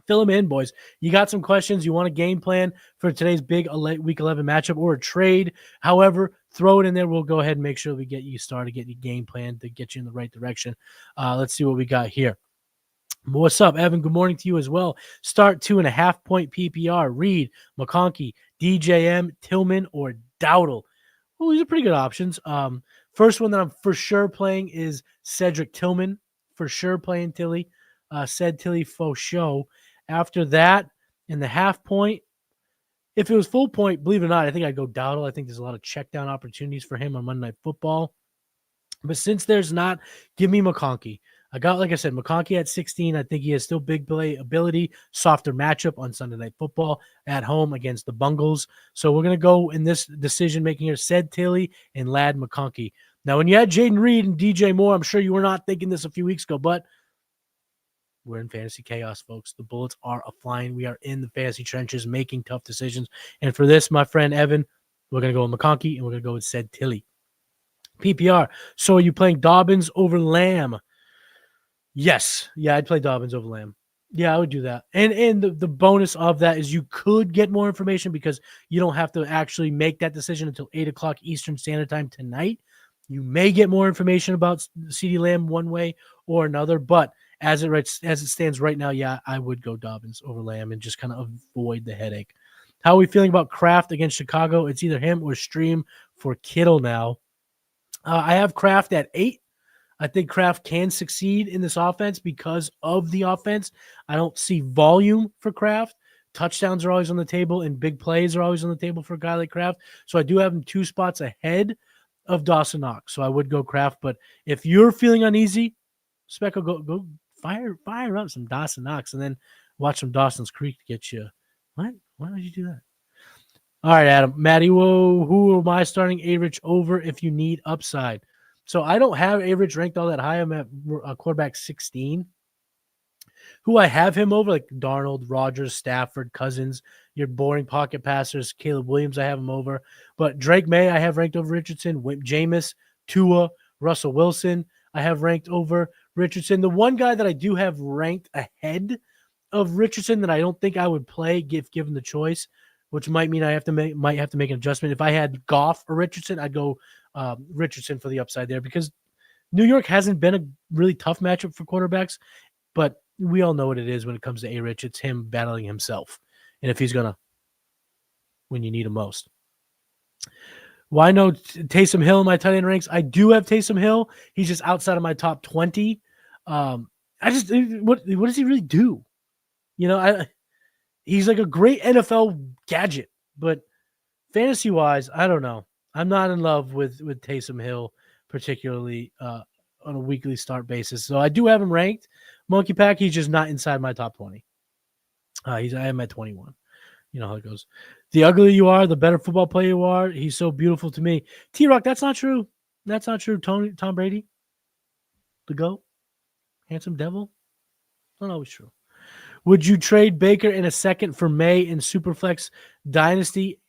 fill them in, boys. You got some questions. You want a game plan for today's big Week 11 matchup or a trade. However, throw it in there. We'll go ahead and make sure we get you started, get your game plan to get you in the right direction. Let's see what we got here. What's up, Evan? Good morning to you as well. Start 2.5 point PPR. Reed, McConkey, DJM, Tillman, or Dowdle. Well, these are pretty good options. First one that I'm for sure playing is Cedric Tillman. For sure playing Tilly. Said Tilly faux show. After that, in the half point, if it was full point, believe it or not, I think I'd go Dowdle. I think there's a lot of check down opportunities for him on Monday Night Football. But since there's not, give me McConkey. I got, like I said, McConkey at 16. I think he has still big play ability, softer matchup on Sunday Night Football at home against the Bungles. So we're going to go in this decision making here, Said Tilly and Lad McConkey. Now, when you had Jaden Reed and DJ Moore, I'm sure you were not thinking this a few weeks ago, but we're in fantasy chaos, folks. The bullets are a-flying. We are in the fantasy trenches making tough decisions. And for this, my friend Evan, we're going to go with McConkey, and we're going to go with Said Tilly. PPR. So are you playing Dobbins over Lamb? Yes. Yeah, I'd play Dobbins over Lamb. Yeah, I would do that. And the bonus of that is you could get more information because you don't have to actually make that decision until 8 o'clock Eastern Standard Time tonight. You may get more information about CeeDee Lamb one way or another, but as it stands right now, yeah, I would go Dobbins over Lamb and just kind of avoid the headache. How are we feeling about Kraft against Chicago? It's either him or Stream for Kittle now. I have Kraft at 8. I think Kraft can succeed in this offense because of the offense. I don't see volume for Kraft. Touchdowns are always on the table, and big plays are always on the table for a guy like Kraft. So I do have him 2 spots ahead of Dawson Knox. So I would go Kraft. But if you're feeling uneasy, Speckle, go fire up some Dawson Knox and then watch some Dawson's Creek to get you. What? Why would you do that? All right, Adam. Matty, who am I starting A-Rich over if you need upside? So I don't have A-Rich ranked all that high. I'm at quarterback 16. Who I have him over, like Darnold, Rodgers, Stafford, Cousins, your boring pocket passers, Caleb Williams, I have him over. But Drake May, I have ranked over Richardson. Jameis, Tua, Russell Wilson, I have ranked over Richardson. The one guy that I do have ranked ahead of Richardson that I don't think I would play given the choice, which might mean I might have to make an adjustment. If I had Goff or Richardson, I'd go Richardson for the upside there because New York hasn't been a really tough matchup for quarterbacks, but we all know what it is when it comes to A-Rich. It's him battling himself, and if he's gonna when you need him most. Why no Taysom Hill in my tight end ranks? I do have Taysom Hill. He's just outside of my top 20. What does he really do? He's like a great NFL gadget, but fantasy wise, I don't know. I'm not in love with Taysom Hill, particularly on a weekly start basis. So I do have him ranked. Monkey Pack, he's just not inside my top 20. I am at 21. You know how it goes. The uglier you are, the better football player you are. He's so beautiful to me. T-Rock, that's not true. That's not true. Tom Brady, the GOAT, handsome devil, not always true. Would you trade Baker in a second for May in Superflex Dynasty?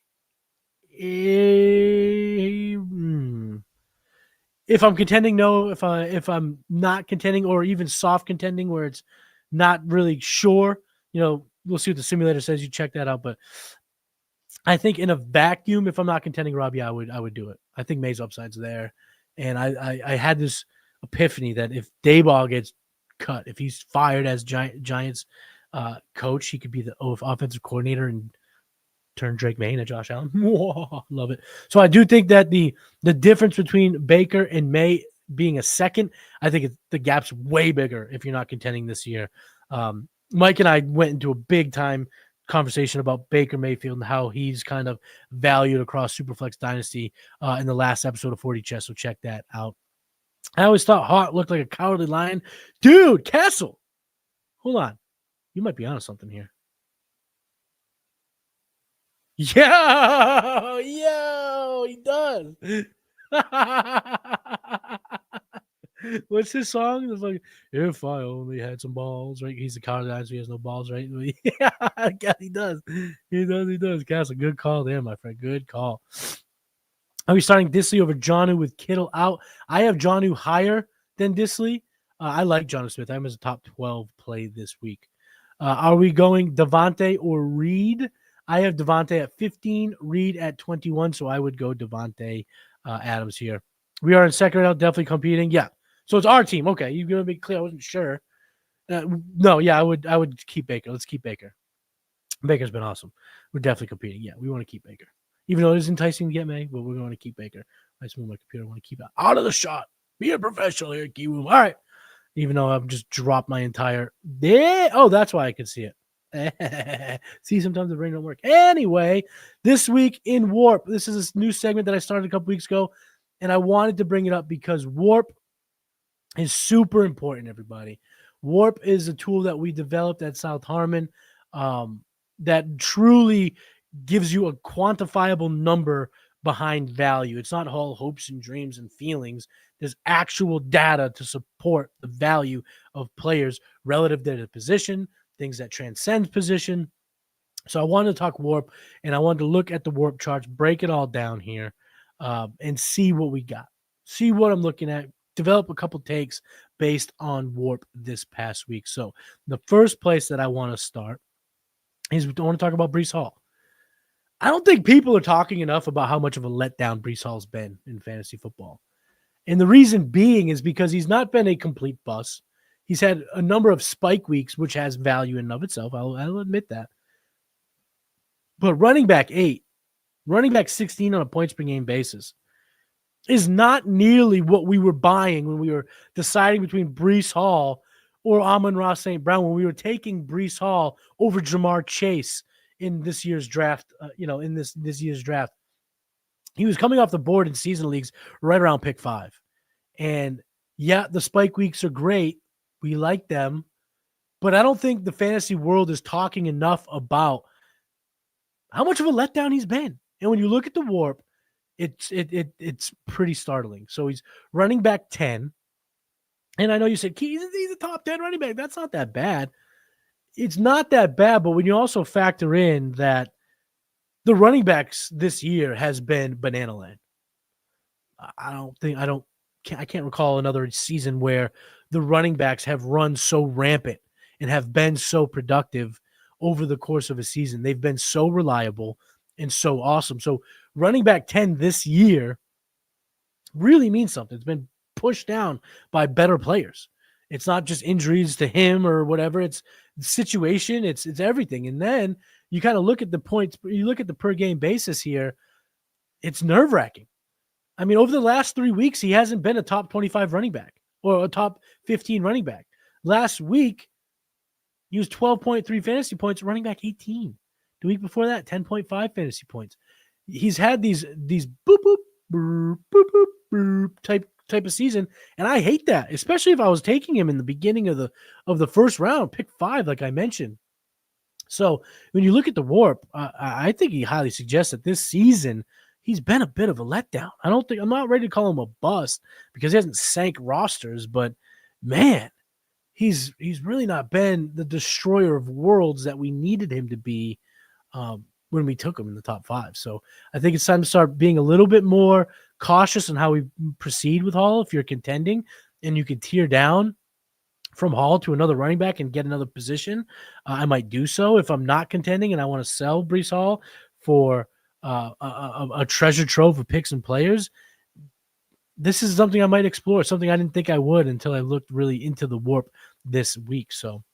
If I'm contending, no. If I'm not contending or even soft contending where it's not really sure, we'll see what the simulator says. You check that out. But I think in a vacuum, if I'm not contending, Rob, yeah, I would do it. I think May's upside's there. And I had this epiphany that if Dayball gets cut, if he's fired as Giants coach, he could be the offensive coordinator and turn Drake May into Josh Allen. Love it. So I do think that the difference between Baker and May being a second, I think the gap's way bigger if you're not contending this year. Mike and I went into a big time conversation about Baker Mayfield and how he's kind of valued across Superflex Dynasty in the last episode of 40 Chess. So check that out. I always thought Hart looked like a cowardly lion. Dude, Castle, hold on. You might be onto something here. Yo, he does. What's his song? It's like, if I only had some balls, right? He's the cowardly lion, so he has no balls, right? Yeah, he does. He does. Castle, good call there, my friend. Good call. Are we starting Disley over Jonnu with Kittle out? I have Jonnu higher than Disley. I like Jonnu Smith. I'm as a top 12 play this week. Are we going Devontae or Reed? I have Devontae at 15, Reed at 21, so I would go Devontae Adams here. We are in second round, definitely competing. Yeah, so it's our team. Okay, you're gonna be clear. I wasn't sure. No, yeah, I would keep Baker. Let's keep Baker. Baker's been awesome. We're definitely competing. Yeah, we want to keep Baker, even though it is enticing to get May, but we're going to keep Baker. I just move my computer. I want to keep it out of the shot. Be a professional here, Kiwoom. All right. Even though I've just dropped my entire. Oh, that's why I could see it. See, sometimes the brain don't work. Anyway, this week in WoRP, this is a new segment that I started a couple weeks ago, and I wanted to bring it up because WoRP is super important, everybody. WoRP is a tool that we developed at South Harmon that truly gives you a quantifiable number behind value. It's not all hopes and dreams and feelings. There's actual data to support the value of players relative to their position, things that transcend position. So I wanted to talk WoRP, and I wanted to look at the WoRP charts, break it all down here, and see what we got. See what I'm looking at, develop a couple takes based on WoRP this past week. So the first place that I want to start is I want to talk about Breece Hall. I don't think people are talking enough about how much of a letdown Breece Hall's been in fantasy football. And the reason being is because he's not been a complete bust. He's had a number of spike weeks, which has value in and of itself. I'll admit that. But running back 8, running back 16 on a points per game basis is not nearly what we were buying when we were deciding between Breece Hall or Amon-Ra St. Brown, when we were taking Breece Hall over Jamar Chase in this year's draft, in this year's draft. He was coming off the board in season leagues right around pick 5. And yeah, the spike weeks are great. We like them. But I don't think the fantasy world is talking enough about how much of a letdown he's been. And when you look at the WoRP, it's pretty startling. So he's running back 10. And I know you said he's a top 10 running back. That's not that bad. It's not that bad, but when you also factor in that the running backs this year has been banana land. I can't recall another season where the running backs have run so rampant and have been so productive over the course of a season. They've been so reliable and so awesome. So running back 10 this year really means something. It's been pushed down by better players. It's not just injuries to him or whatever. It's the situation. It's everything. And then you kind of look at the points. You look at the per game basis here. It's nerve-wracking. I mean, over the last 3 weeks, he hasn't been a top 25 running back or a top 15 running back. Last week, he was 12.3 fantasy points, running back 18. The week before that, 10.5 fantasy points. He's had these boop, boop, boop, boop, boop, boop type of season, and I hate that, especially if I was taking him in the beginning of the first round, pick 5, like I mentioned. So when you look at the WoRP, I think he highly suggests that this season he's been a bit of a letdown. I'm not ready to call him a bust because he hasn't sank rosters, but man, he's really not been the destroyer of worlds that we needed him to be when we took him in the top 5. So I think it's time to start being a little bit more cautious on how we proceed with Hall. If you're contending and you can tear down from Hall to another running back and get another position, I might do so. If I'm not contending and I want to sell Breece Hall for a treasure trove of picks and players, this is something I might explore, something I didn't think I would until I looked really into the WoRP this week. So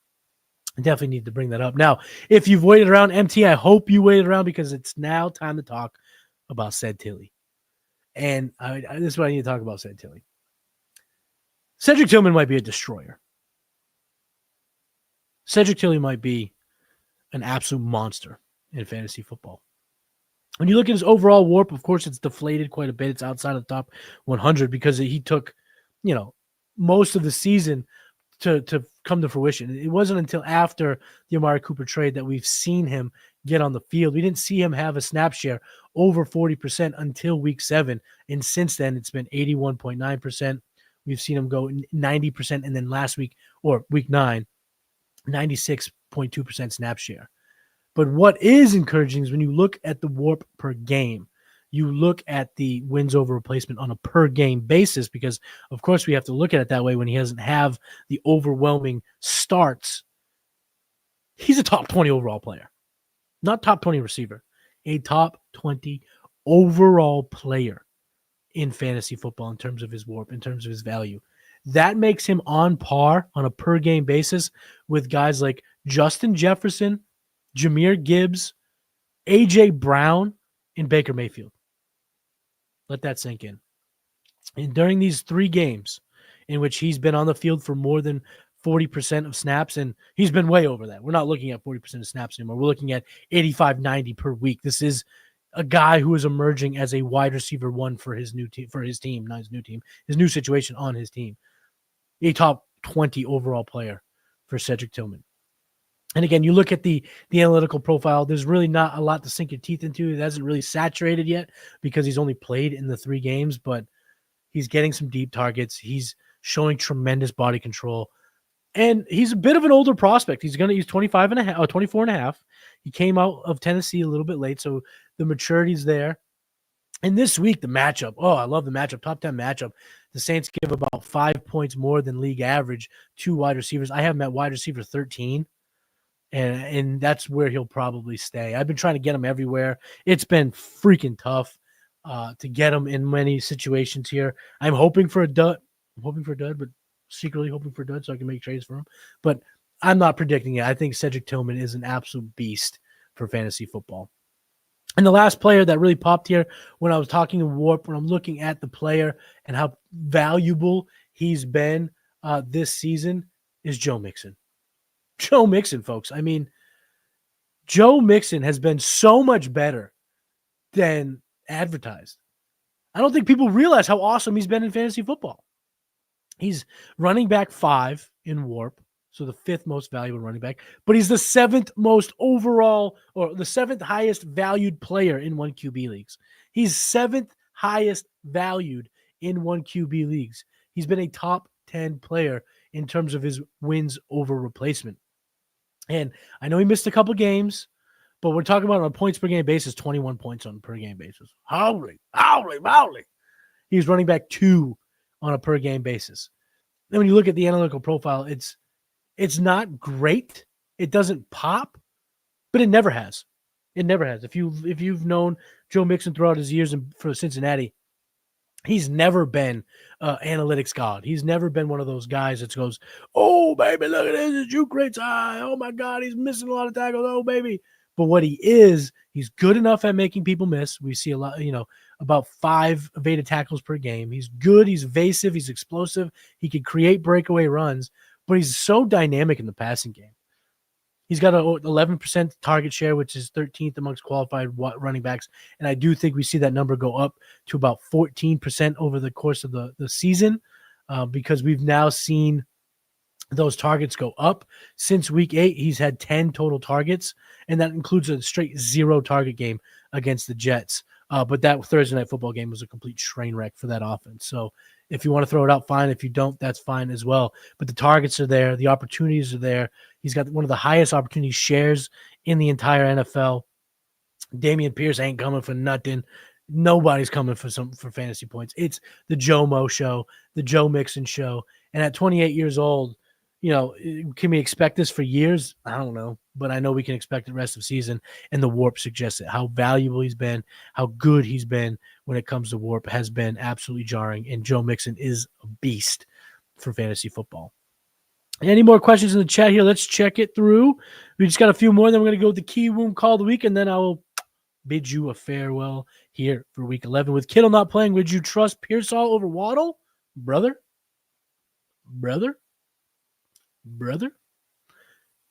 I definitely need to bring that up. Now, if you've waited around, MT, I hope you waited around because it's now time to talk about Ced Tilley. And this is what I need to talk about, Ced Tilley. Cedric Tillman might be a destroyer. Cedric Tilley might be an absolute monster in fantasy football. When you look at his overall WoRP, of course, it's deflated quite a bit. It's outside of the top 100 because he took, most of the season to come to fruition. It wasn't until after the Amari Cooper trade that we've seen him get on the field. We didn't see him have a snap share over 40% until week 7. And since then, it's been 81.9%. We've seen him go 90%. And then last week, or week 9, 96.2% snap share. But what is encouraging is when you look at the WoRP per game, you look at the wins over replacement on a per game basis, because of course we have to look at it that way when he doesn't have the overwhelming starts. He's a top 20 overall player, not top 20 receiver, a top 20 overall player in fantasy football in terms of his WoRP, in terms of his value. That makes him on par on a per game basis with guys like Justin Jefferson, Jahmyr Gibbs, A.J. Brown, and Baker Mayfield. Let that sink in. And during these 3 games in which he's been on the field for more than 40% of snaps, and he's been way over that. We're not looking at 40% of snaps anymore. We're looking at 85, 90 per week. This is a guy who is emerging as a wide receiver 1 for his new team, not his new team, his new situation on his team. A top 20 overall player for Cedric Tillman. And again, you look at the analytical profile, there's really not a lot to sink your teeth into. It hasn't really saturated yet because he's only played in the 3 games, but he's getting some deep targets. He's showing tremendous body control. And he's a bit of an older prospect. He's 24 and a half. He came out of Tennessee a little bit late, so the maturity's there. And this week, the matchup. Oh, I love the matchup. Top 10 matchup. The Saints give about 5 points more than league average to wide receivers. I have him at wide receiver 13. And that's where he'll probably stay. I've been trying to get him everywhere. It's been freaking tough to get him in many situations here. I'm hoping for a dud. But secretly hoping for a dud so I can make trades for him. But I'm not predicting it. I think Cedric Tillman is an absolute beast for fantasy football. And the last player that really popped here when I was talking to WoRP, when I'm looking at the player and how valuable he's been this season, is Joe Mixon. Joe Mixon, folks. I mean, Joe Mixon has been so much better than advertised. I don't think people realize how awesome he's been in fantasy football. He's running back 5 in WoRP, So the 5th most valuable running back, but he's the 7th most overall, or the 7th highest valued player in 1QB leagues. He's 7th highest valued in 1QB leagues. He's been a top 10 player in terms of his wins over replacement. And I know he missed a couple games, but we're talking about on a points per game basis, 21 points on a per game basis. Holy. He's running back 2 on a per game basis. Then when you look at the analytical profile, it's not great. It doesn't pop, but it never has. It never has. If you've known Joe Mixon throughout his years for Cincinnati, he's never been analytics god. He's never been one of those guys that goes, oh, baby, look at this. His juke rate's high. Oh, my God, he's missing a lot of tackles. Oh, baby. But what he is, he's good enough at making people miss. We see a lot, about 5 evaded tackles per game. He's good. He's evasive. He's explosive. He can create breakaway runs, but he's so dynamic in the passing game. He's got an 11% target share, which is 13th amongst qualified running backs. And I do think we see that number go up to about 14% over the course of the season because we've now seen those targets go up. Since week 8, he's had 10 total targets, and that includes a straight 0 target game against the Jets. But that Thursday Night Football game was a complete train wreck for that offense. So if you want to throw it out, fine. If you don't, that's fine as well. But the targets are there. The opportunities are there. He's got one of the highest opportunity shares in the entire NFL. Dameon Pierce ain't coming for nothing. Nobody's coming for fantasy points. It's the Joe Mo show, the Joe Mixon show. And at 28 years old, can we expect this for years? I don't know, but I know we can expect the rest of the season. And the WoRP suggests it. How valuable he's been, how good he's been when it comes to WoRP has been absolutely jarring. And Joe Mixon is a beast for fantasy football. Any more questions in the chat here? Let's check it through. We just got a few more. Then we're going to go with the Kiwoom call of the week, and then I will bid you a farewell here for week 11. With Kittle not playing, would you trust Pearsall over Waddle? Brother?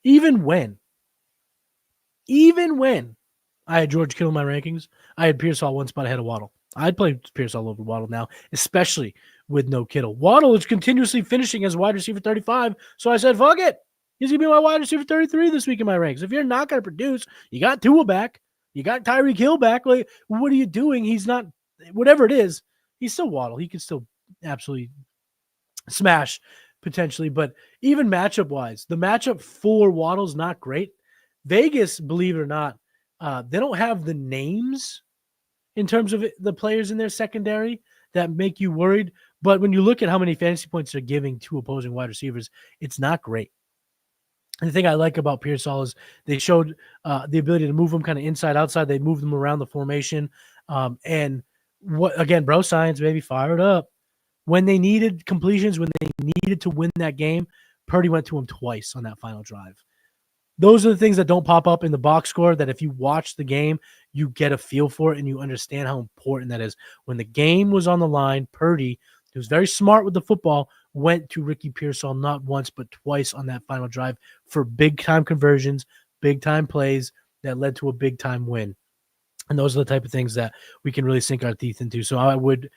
Even when I had George Kittle in my rankings, I had Pearsall one spot ahead of Waddle. I'd play Pearsall over Waddle now, especially with no Kittle. Waddle is continuously finishing as wide receiver 35, so I said, fuck it. He's going to be my wide receiver 33 this week in my ranks. If you're not going to produce, you got Tua back, you got Tyreek Hill back. Like, what are you doing? He's not, whatever it is, he's still Waddle. He can still absolutely smash potentially, but even matchup-wise, the matchup for Waddle's not great. Vegas, believe it or not, they don't have the names in terms of the players in their secondary that make you worried. But when you look at how many fantasy points they're giving to opposing wide receivers, it's not great. And the thing I like about Pearsall is they showed the ability to move them kind of inside, outside. They moved them around the formation. And what again, bro science, baby, fired up. When they needed completions, when they needed to win that game, Purdy went to him twice on that final drive. Those are the things that don't pop up in the box score that if you watch the game, you get a feel for it and you understand how important that is. When the game was on the line, Purdy, who was very smart with the football, went to Ricky Pearsall not once but twice on that final drive for big-time conversions, big-time plays that led to a big-time win. And those are the type of things that we can really sink our teeth into. So I would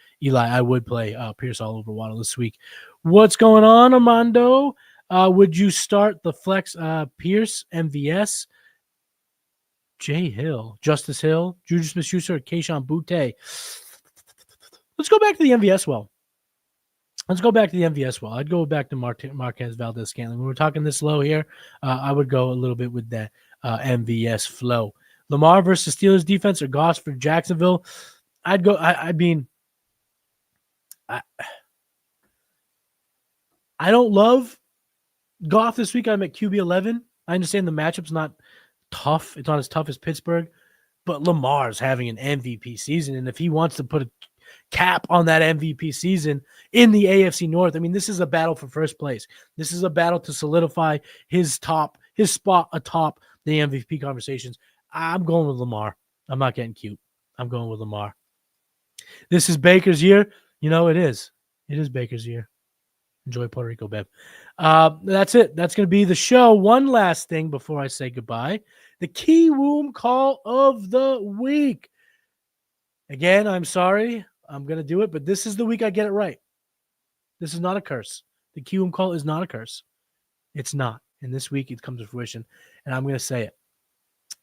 play Pearsall over Waddle this week. What's going on, Armando? Would you start the flex Pierce, MVS, Jay Hill, Justice Hill, Juju Smith-Schuster, Kayshon Boutte? Let's go back to the MVS well. I'd go back to Marquez Valdez-Scantling. When we're talking this low here, I would go a little bit with that MVS flow. Lamar versus Steelers defense or Goss for Jacksonville? I'd go. I don't love Goff this week. I'm at QB 11. I understand the matchup's not tough. It's not as tough as Pittsburgh, but Lamar's having an MVP season, and if he wants to put a cap on that MVP season in the AFC North, I mean, this is a battle for first place. This is a battle to solidify his spot atop the MVP conversations. I'm going with Lamar. I'm not getting cute. I'm going with Lamar. This is Baker's year. It is. It is Baker's year. Enjoy Puerto Rico, Bev. That's it. That's going to be the show. One last thing before I say goodbye. The Kiwoom call of the week. Again, I'm sorry. I'm going to do it, but this is the week I get it right. This is not a curse. The Kiwoom call is not a curse. It's not. And this week it comes to fruition. And I'm going to say it.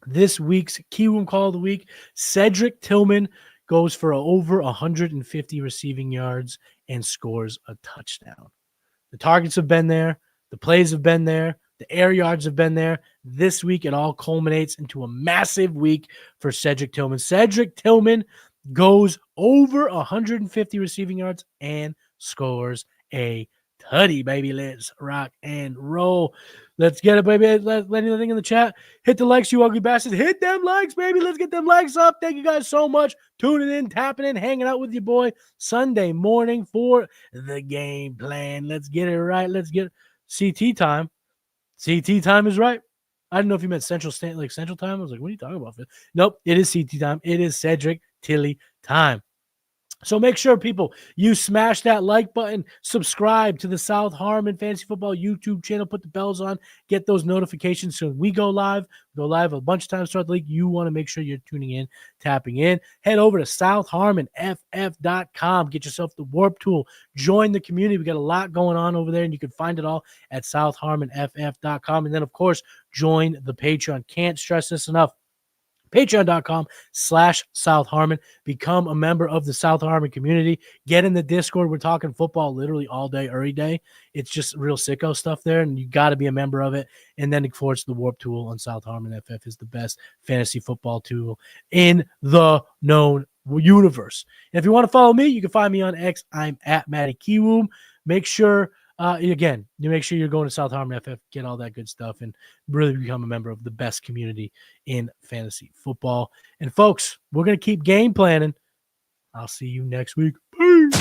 This week's Kiwoom Call of the Week, Cedric Tillman goes for over 150 receiving yards and scores a touchdown. The targets have been there. The plays have been there. The air yards have been there. This week, it all culminates into a massive week for Cedric Tillman. Cedric Tillman goes over 150 receiving yards and scores a tutty, baby. Let's rock and roll. Let's get it, baby. Let anything in the chat. Hit the likes, you ugly bastards. Hit them likes, baby. Let's get them likes up. Thank you guys so much. Tuning in, tapping in, hanging out with your boy Sunday morning for the game plan. Let's get it right. Let's get CT time. CT time is right. I didn't know if you meant Central Time. I was like, what are you talking about? Nope, it is CT time. It is Cedric Tilly time. So make sure, people, you smash that like button, subscribe to the South Harmon Fantasy Football YouTube channel, put the bells on, get those notifications so when we go live. We go live a bunch of times throughout the league. You want to make sure you're tuning in, tapping in. Head over to southharmonff.com. Get yourself the WoRP Tool. Join the community. We got a lot going on over there, and you can find it all at southharmonff.com. And then, of course, join the Patreon. Can't stress this enough. Patreon.com/South Harmon. Become a member of the South Harmon community. Get in the Discord. We're talking football literally all day, every day. It's just real sicko stuff there, and you got to be a member of it. And then, of course, the WoRP Tool on South Harmon FF is the best fantasy football tool in the known universe. And if you want to follow me, you can find me on X. I'm at Matty Kiwoom. Make sure you make sure you're going to South Harmon FF, get all that good stuff, and really become a member of the best community in fantasy football. And folks, we're going to keep game planning. I'll see you next week. Peace.